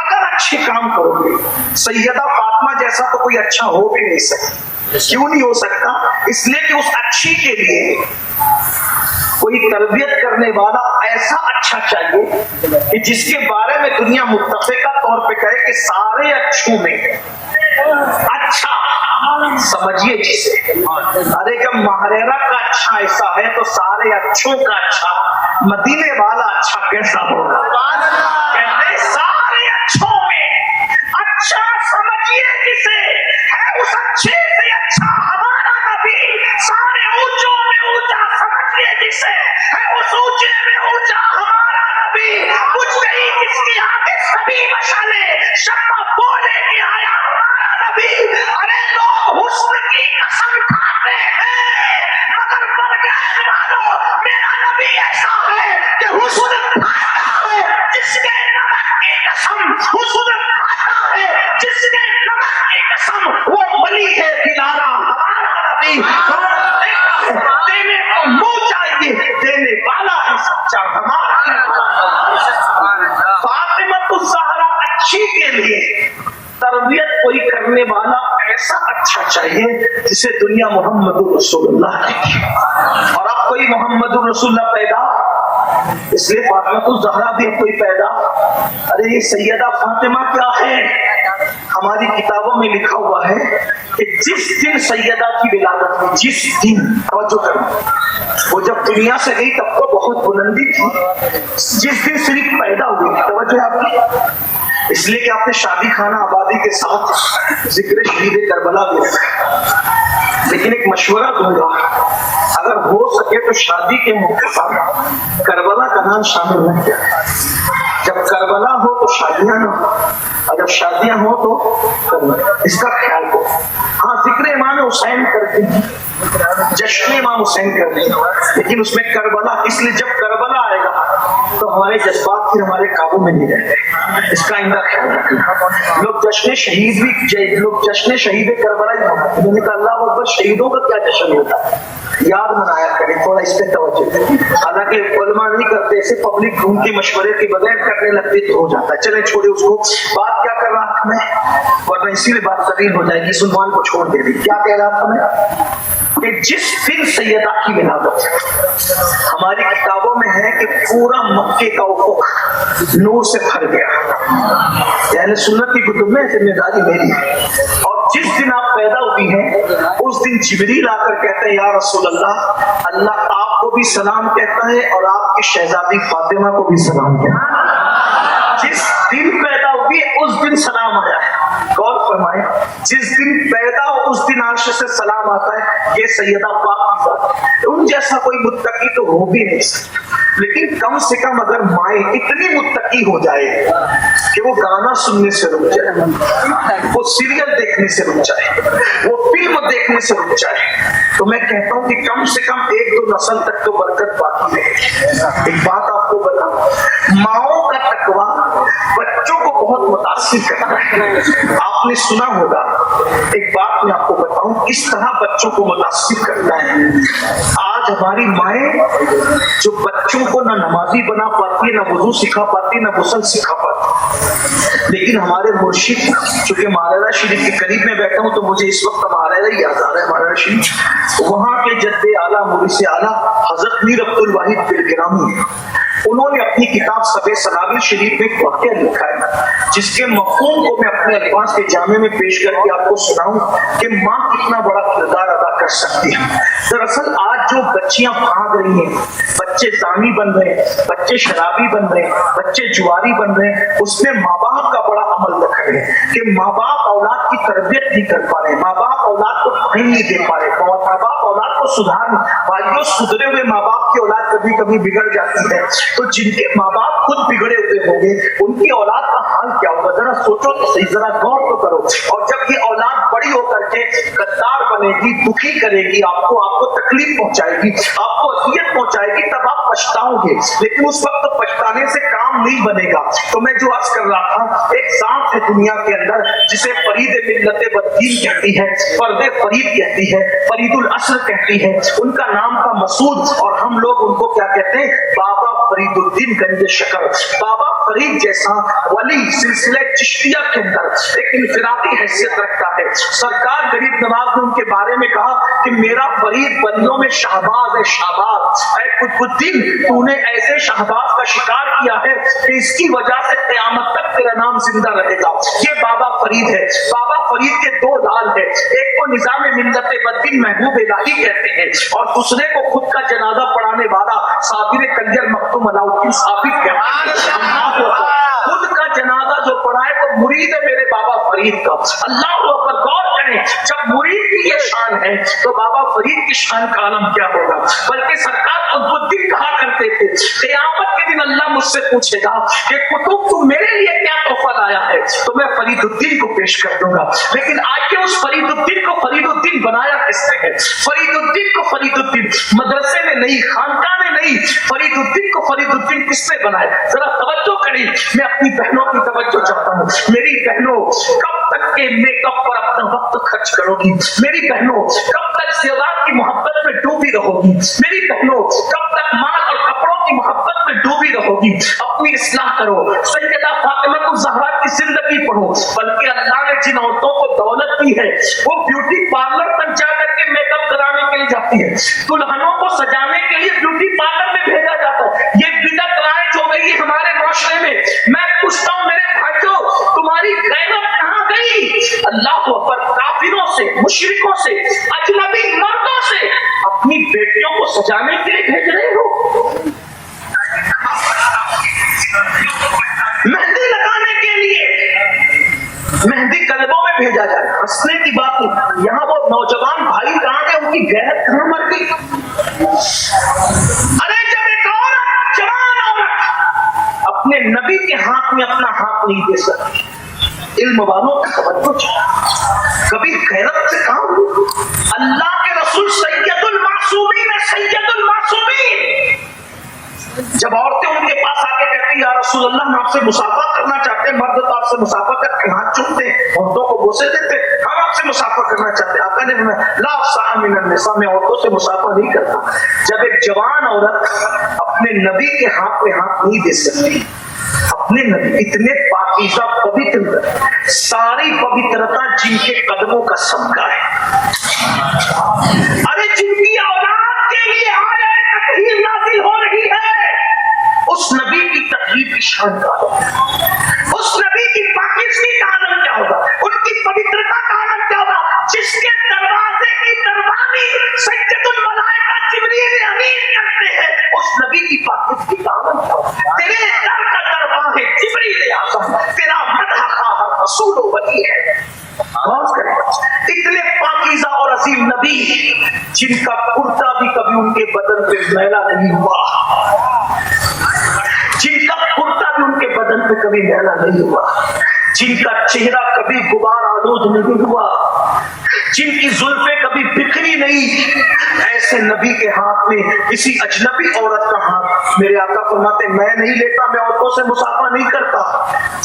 Speaker 1: اگر اچھے کام کرو گے، سیدہ فاطمہ جیسا تو کوئی اچھا ہو بھی نہیں سکتا۔ کیوں نہیں ہو سکتا؟ اس لیے کہ اس اچھی کے لیے کوئی تربیت کرنے والا ایسا اچھا چاہیے کہ جس کے بارے میں دنیا متفقہ طور پہ کہے کہ سارے اچھوں میں اچھا سمجھیے جسے۔ ارے جب مہاریرا کا اچھا ایسا ہے تو سارے اچھوں کا اچھا مدینے والا اچھا کیسا ہوگا؟ کہتے سارے اچھوں میں اچھا سمجھیے جسے، ہے اس اچھے سے اچھا ہمارا نبی، سارے اونچوں میں اونچا سمجھیے جسے، ہے اس اونچے میں اونچا ہمارا نبی، کچھ نہیں جس کے آگے سبھی مشعلے شمع بولے کہ آیا ہمارا نبی۔ ارے لوگ حسن کی قسم کھاتے ہیں مگر برگین والو میرا نبی ایسا ہے کہ حسن کھاتا ہے جس کے نمک کی قسم، حسن کھاتا ہے جس کے نمک کی قسم، وہ ولی ہے دلارا ہمارا نبی، دینے کو منہ چاہیے، دینے والا ہے سچا ہمارا نبی۔ فاطمہ الزہرا اچھی کے لیے تربیت کوئی کرنے والا ایسا اچھا چاہیے جسے دنیا محمد رسول اللہ کہتی ہے، اور اب کوئی محمد رسول اللہ پیدا، اس لیے فاطمہ الزہرا بھی اب کوئی پیدا۔ ارے یہ سیدہ فاطمہ کیا ہے؟ ہماری کتابوں میں لکھا ہوا ہے کہ جس دن سیدہ کی ولادت ہوئی، جس دن، توجہ کرنا، وہ جب دنیا سے گئی تب تو بہت بلندی تھی، جس دن صرف پیدا ہوئی، توجہ آپ کی، اس لیے کہ آپ نے شادی خانہ آبادی کے ساتھ ذکر شہید کربلا بھی رکھا۔ لیکن ایک مشورہ دوں گا، اگر ہو سکے تو شادی کے موقع پر کربلا کا نام شامل نہ کیا۔ جب کربلا ہو تو شادیاں نہ ہو، اور جب شادیاں ہو تو کربلا، اس کا خیال کرو۔ ہاں ذکر امام حسین کر دیں، جشن امام حسین کر دیں، لیکن اس میں کربلا، اس لیے جب کربلا آئے گا تو ہمارے جذبات پھر ہمارے قابو میں نہیں رہتے، اس کا آئندہ خیال رکھنا۔ لوگ جشن شہید بھی، لوگ جشن شہید کربلا ہی ہوتا ہے، میں نے کہا اللہ اکبر، شہیدوں کا کیا جشن ہوتا ہے؟ याद मनाया करें, थोड़ा इस पे तवज्जो दें। हालांकि उलमा नहीं करते ऐसे, पब्लिक घूम के मशवरे के बगैर करने लगती तो हो जाता है। चले छोड़े उसको। बात क्या कर रहा था मैं, वरना इसीलिए बात तवील हो जाएगी, इस उन्वान को छोड़ दे दी। क्या कह रहा था मैं कि जिस दिन सैयदा की विलादत, हमारी किताबों में है कि पूरा मक्के का उफ़ुक़ नूर से भर गया, यानी सुन्नत की कुतुब में जिम्मेदारी मेरी है। और जिस दिन आप पैदा हुई हैं उस दिन जिब्रील आकर कहते हैं या रसूल अल्लाह, अल्लाह आपको भी सलाम कहता है और आपकी शहजादी फातिमा को भी सलाम कहता है। जिस दिन पैदा हुई उस दिन सलाम आया है। गौर फरमाए, जिस दिन पैदा हो उस दिन अर्श से सलाम आता है। ये सैयदा पाक की बात है। उन जैसा कोई मुत्तकी तो हो भी नहीं सकता, लेकिन कम से कम अगर माए इतनी मुत्तकी हो जाए कि वो गाना सुनने से रुक जाए, वो सीरियल देखने से रुक जाए, वो फिल्म देखने से रुक जाए, तो मैं कहता हूँ कि कम से कम 1-2 नस्ल तक तो बरकत बाकी है। एक बात आपको बताऊं, माओ का तकवा बच्चों को बहुत मुतासिर करता है। आपने सुना होगा, एक बात मैं आपको बताऊं किस तरह बच्चों को मुतासिर करता है। आज हमारी माएं जो बच्चों को ना नमाजी बना पाती है, ना वुजू सिखा पाती, ना गुस्ल सिखा पाती, लेकिन हमारे मुर्शिद, चूंकि महाराजा शरीफ के करीब में बैठा हूं तो मुझे इस वक्त महाराजा ही याद आ रहा है। महाराजा शरीफ वहां के जद्दे आला मुरीसे आला हजरत मीर अब्दुल वाहिद बिलगिरामी, उन्होंने अपनी किताब सबे सलाबिल शरीफ में वाक़या लिखा है, जिसके मफ़हूम को मैं अपने अल्फाज के जामे में पेश करके आपको सुनाऊं कि माँ कितना बड़ा किरदार अदा कर सकती है। दरअसल आज जो बच्चियां भाग रही हैं, बच्चे ज़ानी बन रहे हैं, बच्चे शराबी बन रहे हैं, बच्चे जुआरी बन रहे हैं, उसमें माँ बाप का बड़ा अमल रख रहे हैं कि माँ बाप औलाद की तरबियत नहीं कर पा रहे, माँ बाप औलाद को टाइम नहीं दे पा रहे, माँ बाप औलाद को सुधार। भाइयों, सुधरे हुए माँ बाप की औलाद कभी कभी बिगड़ जाती है, तो जिनके माँ बाप खुद बिगड़े हुए होंगे उनकी औलाद का हाल क्या होगा, जरा सोचो तो सही, जरा गौर तो करो। और जब ये औलाद बड़ी होकर के गद्दार बनेगी, दुखी करेगी, आपको तकलीफ पहुंचाएगी, आपको अजियत पहुंचाएगी, तब आप पछताओगे, लेकिन उस वक्त तो पछताने से काम नहीं बनेगा। तो मैं जो अर्ज कर रहा था, एक सांप है दुनिया के अंदर जिसे फरीद मिल्लत बददीन कहती है, फर्द फरीद कहती है, फरीदुल असर कहती है, उनका नाम था मसूद, और हम लोग उनको क्या कहते हैं, बाबा फरीदुद्दीन गंज शकर। बाबा फरीद जैसा वली सिलसिले चिश्तिया के अंदर एक इनफिरादी हैसियत रखता है। सरकार गरीब नवाज ने उनके बारे में कहा कि मेरा फरीद बलियों में शाहबाज है, शाहबाज। ऐ कुतुबुद्दीन, तूने ऐसे शाहबाज का शिकार किया है कि इसकी वजह से क़यामत तक तेरा नाम जिंदा रहेगा। ये बाबा फरीद है। बाबा फरीद के 2 लाल है, एक को निजाम मिल्लत बददीन महबूब इलाही कहते हैं और दूसरे को खुद का जनाजा पढ़ाने वाला साबिर कलियर मखदूम अलाउद्दीन साबित कहते हैं। खुद का जनाजा जो पढ़ाए तो मुरीद है मेरे बाबा फरीद का। अल्लाह पर गौर करें, जब मुरीद की ये शान है तो बाबा फरीद की शान का आलम क्या होगा। बल्कि सरकार कुतुबुद्दीन कहा करते थे, क़यामत के दिन अल्लाह मुझसे पूछेगा कि कुतुब तू मेरे लिए क्या तोहफा लाया है, तो मैं फरीदुद्दीन को पेश कर दूंगा। लेकिन आगे उस फरीदुद्दीन को फरीदुद्दीन बनाया किसने है? फरीदुद्दीन को फरीदुद्दीन मदरसे में नहीं, खानका में नहीं, फरीदुद्दीन को फरीदुद्दीन किसने बनाया? जरा तवज्जो करें, मैं अपनी बहनों की तवज्जो चाहता हूँ। मेरी बहनों, कब तक के मेकअप पर अपना वक्त खर्च करोगी? मेरी बहनों, कब तक ज़ेवरात की मोहब्बत में डूबी रहोगी? मेरी बहनों, कब तक माल और कपड़ों की मोहब्बत में डूबी रहोगी? अपनी इस्लाह करो, सैयदा फातिमा ज़हरा की जिंदगी पढ़ो। बल्कि अल्लाह ने जिन औरतों को दौलत दी है वो ब्यूटी पार्लर तक जाकर के मेकअप कराने के लिए जाती है, दुल्हनों को सजाने के लिए ब्यूटी पार्लर में भेजा जाता है। ये बिदअत राइज हो गई है हमारे माशरे में। मैं पूछता हूँ मेरे भाइयों, तुम्हारी गैरत कहाँ गई? अल्लाह अकबर, काफिरों से, मुशरिकों से, अजनबी मर्दों से अपनी बेटियों को सजाने के लिए भेज रहे हो, मेहंदी लगाने के लिए, मेहंदी कलबों में भेजा जाए। हंसने की बात नहीं, यहाँ वो नौजवान भाई कहाँ गए, उनकी गैरत कहाँ मर गई? अरे जब एक औरत, जवान औरत अपने नबी के हाथ में अपना हाथ नहीं दे सकती, इल्म वालों का तवज्जो कभी गैरत से कहाँ हुई? अल्लाह के रसूल सैयदुल मासूमीन है, सैयदुल मासूमीन। जब औरतें उनके पास आके कहती या रसूल अल्लाह, हम आपसे मुसाफा करना चाहते हैं, मर्द तो आपसे मुसाफा करके हाथ चूमते, औरतों को बोसे देते, हम से मुसाफा करना चाहते हैं? आका ने फरमाया ला अफ़साह मिनन निसा, मैं औरतों से मुसाफा नहीं करता। जब एक जवान औरत अपने नबी के हाथ पे हाथ नहीं दे सकती, अपने नबी इतने पाकीज़ा पवित्र, सारी पवित्रता जिनके कदमों का सबका है, अरे जिनकी औलाद के लिए आए तकरीर नाज़िल हो रही है, उस नबी की तकरीर की शान का होगा, उस नबी की पाकीज़गी का आलम क्या होगा, उनकी पवित्रता का आलम क्या होगा, जिसके दरवाजे की दरबानी सज्जतुल मलाइका जिब्रील अमीन करते हैं, उस नबी की पाकीज़गी का आलम क्या होगा। तेरे दर का दरबार है जिब्रील आज़म, तेरा मदह खा रसूल वली है। गौर करें, इतने पाकीज़ा और अजीम नबी जिनका कुर्ता भी कभी उनके बदन पे मैला नहीं हुआ, जिनका कुर्ता भी उनके बदन पे कभी मैला नहीं हुआ, जिनका चेहरा कभी गुबार आलूद नहीं हुआ, जिनकी जुल्फे कभी बिखरी नहीं, ऐसे नबी के हाथ में किसी अजनबी औरत का हाथ, मेरे आका फरमाते मैं नहीं लेता, मैं औरतों से मुसाफा नहीं करता।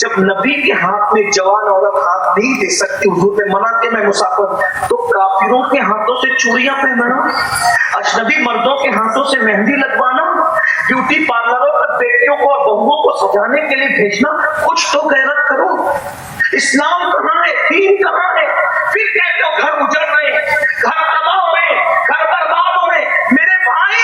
Speaker 1: जब नबी के हाथ में जवान औरत हाथ नहीं दे सकती, हुजूर ने मना के मैं मुसाफा, तो काफिरों के हाथों से चूड़ियां पहनाना, अजनबी मर्दों के हाथों से मेहंदी लगवाना, ब्यूटी पार्लरों पर बेटियों को और बहुओं को सजाने के लिए भेजना, कुछ तो गैरत करो। इस्लाम कहाँ है, दीन कहाँ है? फिर कहते हो घर उजड़ रहे, घर तबाह हो रहे, घर बर्बाद हो रहे। मेरे भाई,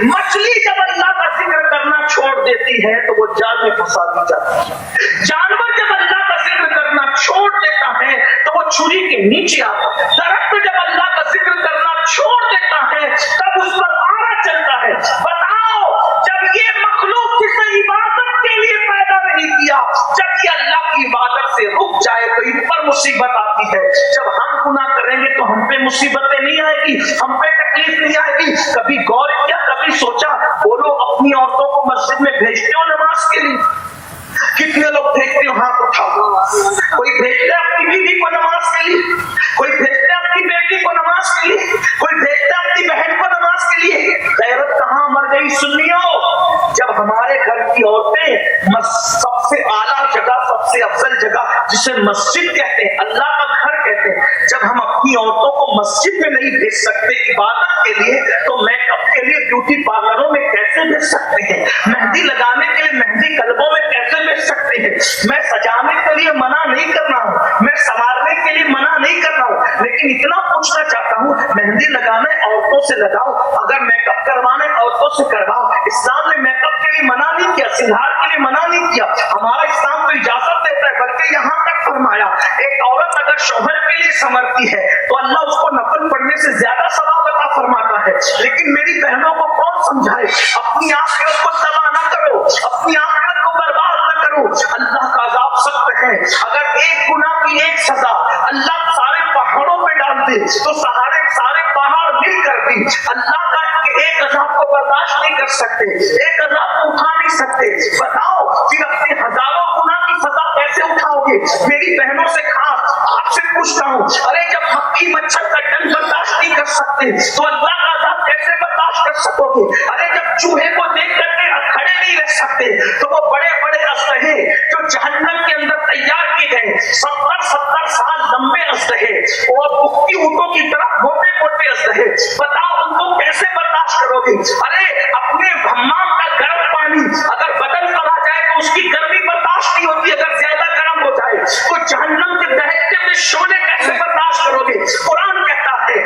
Speaker 1: मछली जब अल्लाह का जिक्र करना छोड़ देती है तो वो जाल में फंसा दी जाती है। जानवर जब अल्लाह का जिक्र करना छोड़ देता है तो वो छुरी के नीचे आता है। दरख्त जब अल्लाह का जिक्र करना छोड़ देता है तब उस पर आरा चलता है। बताओ, जब ये मखलूक किसी इबादत के लिए पैदा नहीं किया, जब ये अल्लाह की इबादत से रुक जाए तो इन पर मुसीबत आती है। जब हम गुनाह करेंगे तो हम पे मुसीबतें नहीं आएगी, हम पे तकलीफ नहीं आएगी। कभी गौर किया, कभी सोचा, बोलो अपनी औरतों को मस्जिद में भेजते हो नमाज के लिए? कितने लोग भेजते हो? हाथ उठाओ। कोई भेजते अपनी बीवी को नमाज के लिए, कोई भेजते अपनी बेटी को नमाज के लिए, कोई भेजते अपनी बहन को नमाज के लिए। गैरत कहाँ मर गई सुन्नियों? जब हमारे घर की औरतें सबसे आला जगह, सबसे अफजल जगह जिसे मस्जिद कहते हैं, अल्लाह का घर कहते हैं, जब हम अपनी औरतों को मस्जिद में नहीं भेज सकते इबादत के लिए, तो मेकअप के लिए ब्यूटी पार्लरों में कैसे भेज सकते हैं? मेहंदी लगाने के लिए मेहंदी कलबों में कैसे भेज सकते हैं? मैं सजाने के लिए मना नहीं कर रहा हूँ, मैं संवारने के लिए मना नहीं कर रहा हूँ, लेकिन इतना पूछना चाहता हूँ, मेहंदी लगाने औरतों से लगाओ, अगर मेकअप करवाने औरतों से करवाओ। इस्लाम ने मेकअप के लिए मना नहीं किया, सिंगार के लिए मना नहीं किया। हमारा इस्लाम तो इजाजत देता है, बल्कि यहाँ तक फरमाया एक औरत अगर शौहर के लिए संवरती है तो अल्लाह उसको नफल पढ़ने से ज्यादा सवाब अता फरमाता है। लेकिन मेरी बहनों को कौन समझाए, अपनी आखिरत को तबाह न करो, अपनी आखिरत को बर्बाद न करो। अल्लाह का अज़ाब सख्त है। अगर एक गुनाह की एक सजा अल्लाह सारे पहाड़ों पे डाल दे तो सारे पहाड़ मिल कर भी अल्लाह का एक अज़ाब को बर्दाश्त नहीं कर सकते, एक अज़ाब को उठा नहीं सकते। बताओ फिर अपने हजारों गुनाह की सजा कैसे उठाओगे? मेरी बहनों से खास आपसे पूछता हूँ, अरे जब मक्खी मच्छर का डंक बर्दाश्त नहीं कर सकते तो अल्लाह का अज़ाब कैसे बर्दाश्त कर सकोगे? अरे जब चूहे को देख करके खड़े नहीं रह सकते तो वो बड़े बड़े असलहे जो जहन्नम के अंदर तैयार किए गए 70-70 साल लंबे असलहे और पुख्ती ऊंटों की तरह मोटे मोटे असलहे, बताओ उनको कैसे बर्दाश्त करोगे? अरे अपने हम्माम का गर्म पानी अगर बदन पर आ जाए तो उसकी गर्मी बर्दाश्त नहीं होती, अगर ज्यादा गर्म हो जाए तो जहन्नम के दहकते हुए शोले कैसे बर्दाश्त करोगे? कुरान कहता है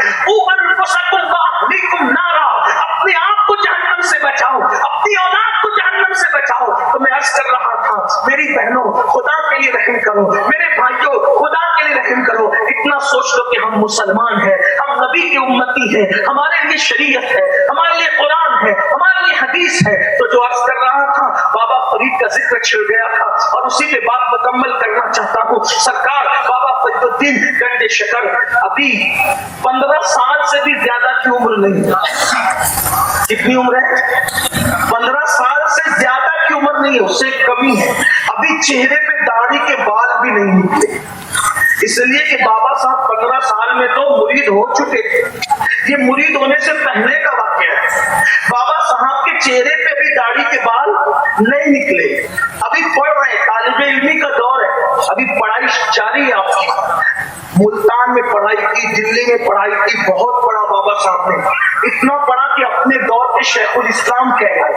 Speaker 1: नारा, अपने आप को जहन्नम से बचाओ, अपनी औलाद को जहन्नम से बचाओ। तो मैं अर्ज कर रहा था, मेरी बहनों खुदा के लिए रहम करो, मेरे भाइयों खुदा के लिए रहम करो। इतना सोच लो कि हम मुसलमान हैं, हम नबी की उम्मती हैं, हमारे लिए शरीयत है, हमारे लिए कुरान है, हमारे लिए हदीस है। तो जो अर्ज कर रहा था, बाबा फरीद का जिक्र छिड़ गया था और उसी पे बात मुकम्मल करना चाहता हूँ। सरकार बाबा फरीदुद्दीन गंडे शकर अभी 15 साल से भी ज्यादा की उम्र नहीं है। कितनी उम्र है? 15 साल से ज्यादा की उम्र नहीं है, उससे कमी है। अभी चेहरे पे दाढ़ी के बाल भी नहीं निकले, इसलिए कि बाबा साहब 15 साल में तो मुरीद हो चुके थे। ये मुरीद होने से पहले का वाकया है। बाबा साहब के चेहरे पे भी दाढ़ी के बाल नहीं निकले, अभी पढ़ रहे, तालिबे इल्मी का दौर है, अभी पढ़ाई जारी है आपकी। मुल्तान में पढ़ाई की, दिल्ली में पढ़ाई की, बहुत पढ़ा बाबा साहब ने, इतना पढ़ा कि अपने दौर के शेखुल इस्लाम कहलाए।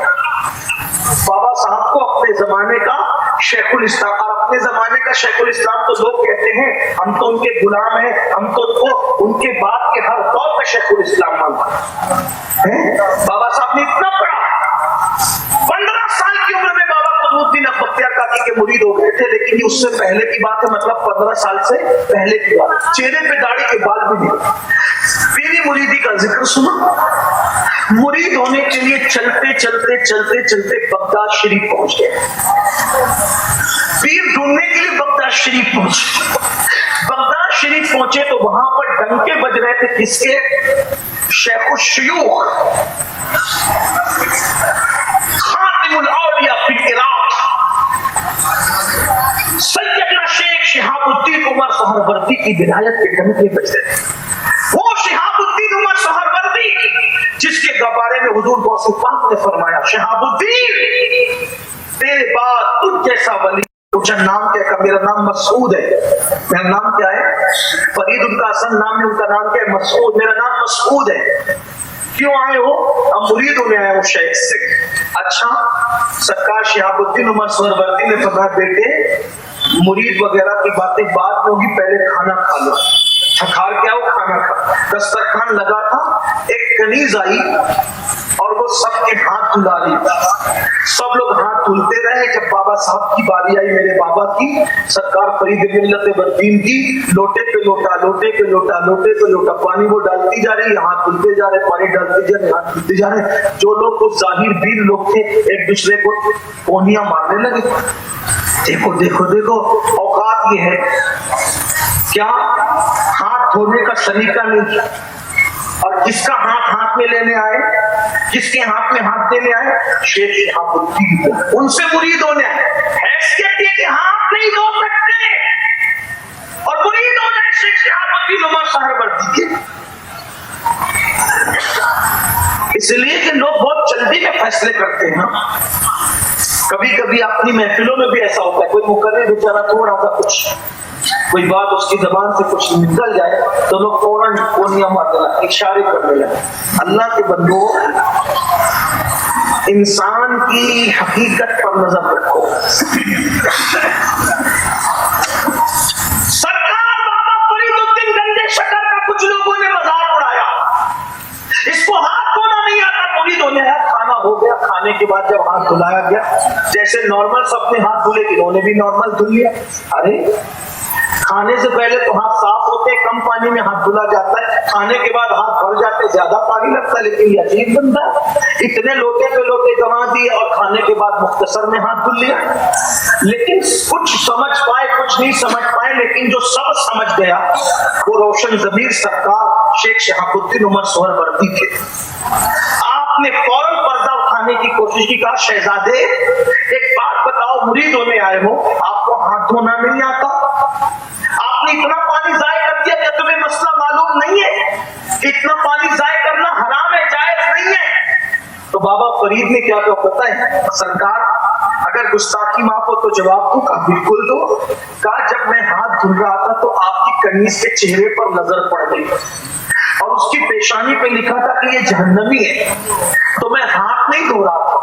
Speaker 1: बाबा साहब को अपने जमाने का शेखुल इस्लाम, और अपने जमाने का शेखुल इस्लाम तो लोग कहते हैं हम तो उनके गुलाम हैं, हम तो उनको उनके बाद के हर दौर का शेखुल इस्लाम मानते हैं। बाबा साहब ने इतना पढ़ा, 15 साल की उम्र में बाबा कुतुबुद्दीन बख्तियार काकी के मुरीद हो गए थे, लेकिन ये उससे पहले की बात है, मतलब 15 साल से पहले की बात। चेहरे पे दाढ़ी के बाल भी नहीं। पीरी मुरीदी का जिक्र सुना। मुरीद होने के लिए चलते चलते चलते चलते बगदाद शरीफ पहुंच गए। पीर ढूंढने के लिए बगदाद शरीफ पहुंचे। बगदाद शरीफ पहुंचे तो वहां पर डंके बज रहे थे, किसके? शेखुल शयूख खातिमुल औलिया फिल इराक सैयदना शेख शिहाबुद्दीन उमर सोहरवर्दी की विलायत के डंके बज रहे थे। वो शिहाबुद्दीन उमर सोहरवर्दी जिसके बारे में हुजूर गौसे पाक ने फरमाया, शिहाबुद्दीन तेरे बाद तुझ जैसा वली। पूछा नाम क्या है? मेरा नाम मसूद है। मेरा नाम क्या है? फरीद उनका असल नाम है, उनका नाम क्या है? मसूद। मेरा नाम मसूद है। क्यों आए हो? हम मुरीद होने आए हो शेख से। अच्छा, सरकार शिहाबुद्दीन उमर सोहरवर्दी ने फरमाया, बेटे मुरीद वगैरह की बातें बाद में होगी, पहले खाना खा लो। थकार क्या हो? खाना खा। दस्तरखान लगा था, एक कनीज आई और वो सबके हाथ धुला रही थी। सब लोग हाथ धुलते रहे। जब बाबा साहब की बारी आई, मेरे बाबा की, सरकार फरीद मिल्लत बरदीन की, लोटे पे लोटा, लोटे पे लोटा, लोटे पे लोटा, पानी वो डालती जा रही, हाथ धुलते जा रहे, पानी डालते जा रहे, हाथ धुलते जा रहे। जो लोग कुछ जाहिर बीर लोग थे, एक दूसरे को कोनियां मारने लगे। देखो देखो देखो, औकात ये है क्या? हाथ धोने का सलीका नहीं। और किसका हाथ हाथ में लेने आए? किसके हाथ में हाथ देने आए? शेख शिहाबुद्दीन। उनसे मुरीद होने आए। हैसियत ये कि हाथ नहीं धो सकते और मुरीद हो जाए शेख शिहाबुद्दीन उमर सोहरवर्दी के। इसलिए कि लोग बहुत जल्दी में फैसले करते हैं। कभी कभी अपनी महफिलों में भी ऐसा होता है, कोई मुकर्रिर बेचारा थोड़ा सा कुछ कोई बात उसकी जबान से कुछ निकल जाए तो लोग फौरन कोनियां मारने लगे, इशारे करने लगे। अल्लाह के बंदो, इंसान की हकीकत पर नजर रखो। सरकार बाबा फरीदुद्दीन गंजे शक्कर का कुछ लोगों ने मजाक उड़ाया, इसको हाथ धोना नहीं आता, मुरीद होने आया। खाना हो गया, खाने के बाद जब हाथ धुलाया गया, जैसे नॉर्मल सबने हाथ धुले, इन्होंने भी नॉर्मल धुल लिया। अरे खाने से पहले तो हाथ साफ होते हैं, कम पानी में हाथ धुला जाता है, खाने के बाद हाथ भर जाते, ज्यादा पानी लगता है। लेकिन ये अजीब बंदा, इतने लोटे पे लोटे जमा दिए और खाने के बाद मुख्तसर में हाथ धुल लिया। लेकिन कुछ समझ पाए, कुछ नहीं समझ पाए, लेकिन जो सब समझ गया वो रोशन ज़मीर सरकार शेख शिहाबुद्दीन उमर सोहरवर्दी थे। आपने फौरन पर्दा उठाने की कोशिश की, कहा शहजादे एक बात बताओ, मुरीद होने आए हो, आपको हाथ धोना नहीं आता? आपने इतना पानी जाया कर दिया, क्या तुम्हें मसला मालूम नहीं है? इतना पानी जाया करना हराम है, जायज नहीं है। तो बाबा फरीद ने क्या कहा पता है? सरकार अगर गुस्ताखी माफ हो तो जवाब दो। कहा बिल्कुल दो। कहा जब मैं हाथ धुल रहा था तो आपकी कनीज के चेहरे पर नजर पड़ गई और उसकी पेशानी पे लिखा था कि ये जहन्नमी है, तो मैं हाथ नहीं धो रहा था,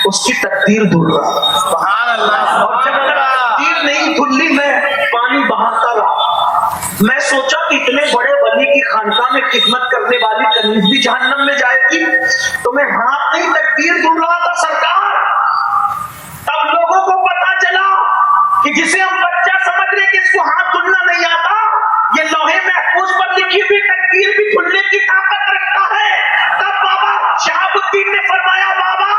Speaker 1: उसकी तकदीर धुल रहा था। सुभान अल्लाह। और जब तक तकदीर नहीं धुली मैं पानी बहाता रहा। मैं सोचा कि इतने बड़े वली की खानका में खिदमत करने वाली कनीज भी जहन्नम में जाएगी, तो मैं हाथ नहीं तकदीर धुल रहा था सरकार। तब लोगों को पता चला कि जिसे हम बच्चा समझ रहे कि इसको हाथ धुलना नहीं आता, ये लौहे महफूज पर लिखी हुई तकदीर भी धुलने की ताकत रखता है। तब बाबा शिहाबुद्दीन ने फरमाया, बाबा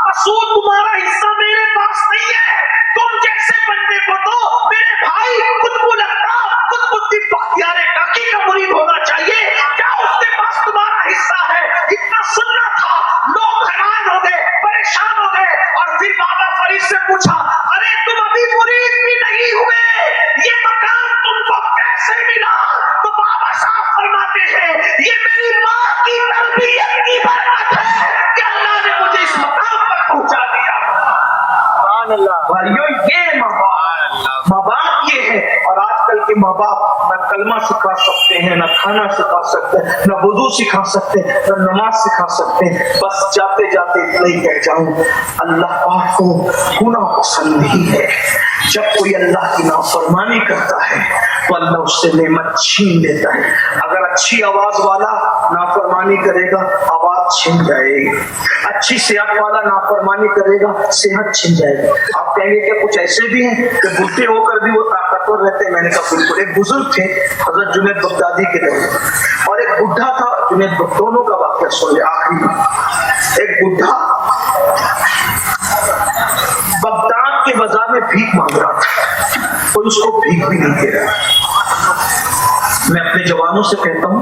Speaker 1: मसूद तुम्हारा हिस्सा मेरे पास नहीं है, तुम जैसे बंदे को तो मेरे भाई कुतुबुल अक़ताब कुतुबुद्दीन बख्तियार काकी का मुरीद होना चाहिए, क्या उसके पास तुम्हारा हिस्सा है? इतना सुनना था। लोग हैरान हो गए, परेशान हो गए और फिर बाबा फरीद से पूछा, अरे तुम अभी मुरीद भी नहीं हुए, ये मकाम माँ बाप न कलमा सिखा सकते हैं, न खाना सिखा सकते हैं, न वुजू सिखा सकते हैं, न नमाज सिखा सकते हैं। बस जाते जाते इतना ही कह जाऊं, अल्लाह पाक को गुनाह पसंद नहीं है। जब कोई अल्लाह की नाफरमानी करता है तो अल्लाह उससे नेमत छीन लेता है। अगर अच्छी आवाज वाला नाफरमानी करेगा, आवाज छिन जाएगी। अच्छी सेहत वाला नाफरमानी करेगा, सेहत छिन जाएगी। आप कहेंगे कि कुछ ऐसे भी हैं कि बुढ़े होकर भी वो ताकतवर रहते हैं। मैंने कहा बिल्कुल। एक बुजुर्ग थे हजरत जुनैद बगदादी के दौर, और एक बुढ़ा था जुनैद, दोनों का वाकया सुन ले आखिरी में। एक बुढ़ा बगदाद के बाजार में भीख मांग रहा था, कोई उसको भीख भी नहीं दे रहा। मैं अपने जवानों से कहता हूँ,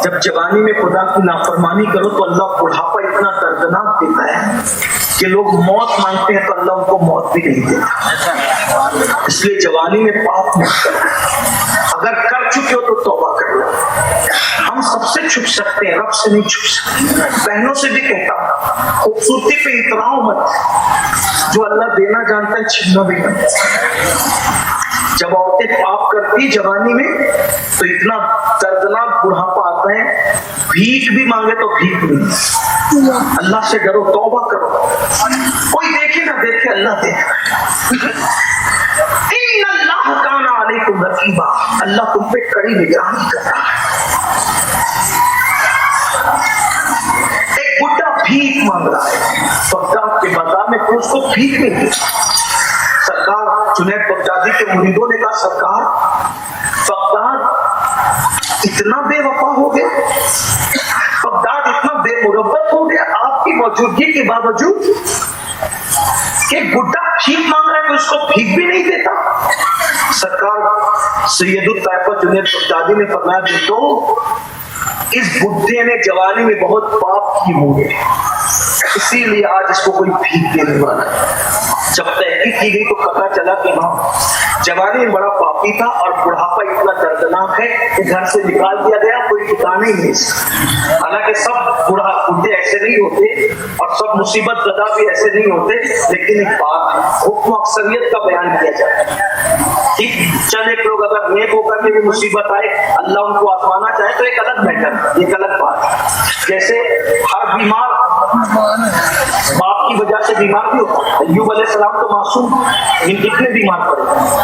Speaker 1: जब जवानी में खुदा की नाफरमानी करो तो अल्लाह बुढ़ापा इतना दर्दनाक देता है कि लोग मौत मांगते हैं तो अल्लाह उनको मौत भी नहीं देता। इसलिए जवानी में पाप मत करो। अगर कर चुके हो तो तौबा कर लो। हम सबसे छुप सकते हैं, रब से नहीं छुप सकते। बहनों से भी कहता हूँ, खूबसूरती पे इतराओ मत। जो अल्लाह देना जानता है छीनना भी जानता है। जब औरतें पाप करती जवानी में तो इतना दर्दनाक बुढ़ापा आता है, भीख भी मांगे तो भीख नहीं। अल्लाह से डरो, तौबा करो। कोई देखे ना देखे, अल्लाह देखे। इन्नल्लाह काना अलैकुम रकीबा, अल्लाह तुम पे कड़ी निगरानी कर रहा है। एक बुढ़ा भीख मांग रहा है बगदाद के बाजार में, तो उसको भीख नहीं दी। सरकार जुनैद बगदादी के मुरीदों ने कहा, सरकार बगदाद इतना बेवफा हो गया, बगदाद इतना बेमुरब्बत हो गया आपकी मौजूदगी के बावजूद कि बुढ़ा भीख मांग रहा है तो उसको भीख भी नहीं देता। सरकार सैयदुल ताइफा जुनैद बगदादी ने फरमाया, बेटो इस बुढ़े ने जवानी में बहुत पाप किए होंगे, इसीलिए आज इसको कोई भीख देने वाला है। जब तहकीक की गई तो पता चला कि हाँ, जवानी में बड़ा पापी था और बुढ़ापा इतना दर्दनाक है कि घर से निकाल दिया गया, कोई ठिकाना ही नहीं। हालांकि सब बुढ़े ऐसे नहीं होते और सब मुसीबत ज़दा भी ऐसे नहीं होते, लेकिन एक बात है, हुक्म अक्सरियत का बयान किया जाता है। ठीक, चंद एक लोग अगर नेक होकर के भी मुसीबत आए, अल्लाह उनको आजमाना चाहे तो एक अलग मैटर, एक अलग बात। जैसे हर बीमार बाप की वजह से बीमार भी होता है। अय्यूब अलैहिस्सलाम तो मासूम, इन कितने बीमार पड़े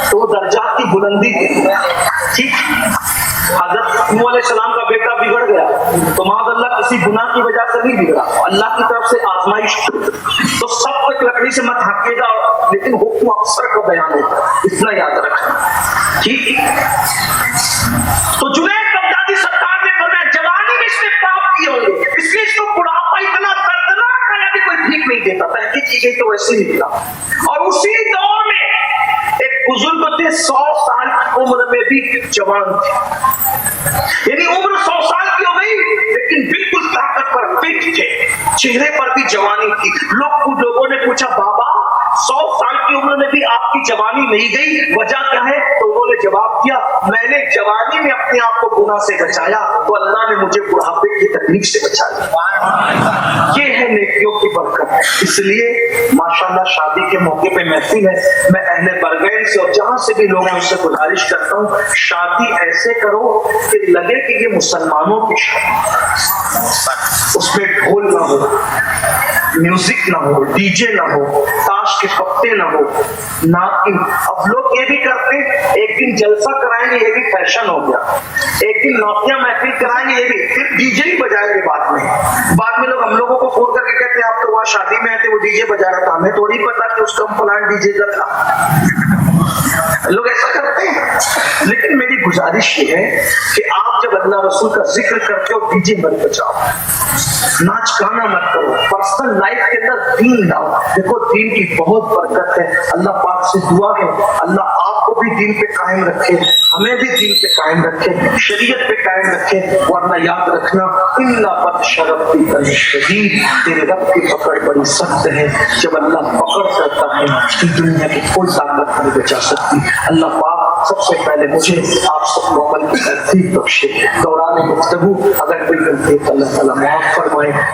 Speaker 1: तो वो दर्जात की बुलंदी थी। ठीक, हज़रत नूह अलैहिस्सलाम का बेटा बिगड़ गया तो माज़अल्लाह किसी गुनाह की वजह से नहीं बिगड़ा, अल्लाह की तरफ से आजमाइश। तो सब तक लकड़ी से मत हाँकेगा, लेकिन हुक्म अक्सर का बयान होता है, इतना याद रखना। ठीक, तो जुनैद बगदादी सरकार ने फरमाया, जवानी में इसने पाप किए होंगे, इसलिए इसको बुढ़ापा इतना दर्दनाक है कि कोई भीख नहीं देता। तहकीक की गई तो वैसे निकला। और उसी दौर में एक बुजुर्ग थे, 100 साल की उम्र में भी जवान थे, यानी उम्र 100 साल की हो गई लेकिन बिल्कुल ताकत पर फिट थे, चेहरे पर भी जवानी थी। लोगों ने पूछा, बाबा 100 साल की उम्र में भी आपकी जवानी नहीं गई, वजह क्या है? तो उन्होंने जवाब दिया, मैंने जवानी में अपने आप को गुनाह से बचाया तो अल्लाह ने मुझे बुढ़ापे की तकलीफ से बचाया। ये है नेकियों की बरकत। इसलिए माशाल्लाह शादी के मौके पे महफिल है, मैं अहले बरगैन से और जहां से भी लोग हैं उससे गुजारिश करता हूँ, शादी ऐसे करो कि लगे कि ये मुसलमानों की शादी, उसमें ढोल ना हो, म्यूजिक ना हो, डीजे ना हो, ताश के पत्ते ना हो, नागिन। अब लोग ये भी करते, एक दिन जलसा कराएंगे, ये भी फैशन हो गया, एक दिन नौतिया महफिल कराएंगे, ये भी, फिर डीजे ही बजाएंगे बाद में लोग हम लोगों को फोन करके कहते हैं आप तो वहां शादी में आए थे, वो डीजे बजा रहा था, हमें थोड़ी पता कि उसका प्लान डीजे का था। लोग ऐसा करते हैं। लेकिन मेरी गुजारिश ये है कि आप जब अल्लाह रसूल का जिक्र करते हो, डीजे मत बजाओ, नाच गाना मत करो, पर्सनल लाइफ के अंदर दीन लाओ। देखो दीन की बहुत बरकत है, अल्लाह पाक से दुआ है अल्लाह आपको भी दीन पे कायम रखे, हमें भी दीन पे कायम रखे, शरीयत पे कायम रखे। वरना याद रखना, इन्ना बत्श रब्बिका शदीद, तेरे रब की पकड़ बड़ी सख्त है। जब अल्लाह पकड़ करता है तो दुनिया की कोई ताकत नहीं बचा सकती। अल्लाह पाक सबसे पहले मुझे आप सबको अमल की तौफीक बख्शे। दौरान गुफ्तगू अगर कोई गलती अल्लाह ताला माफ फरमाए।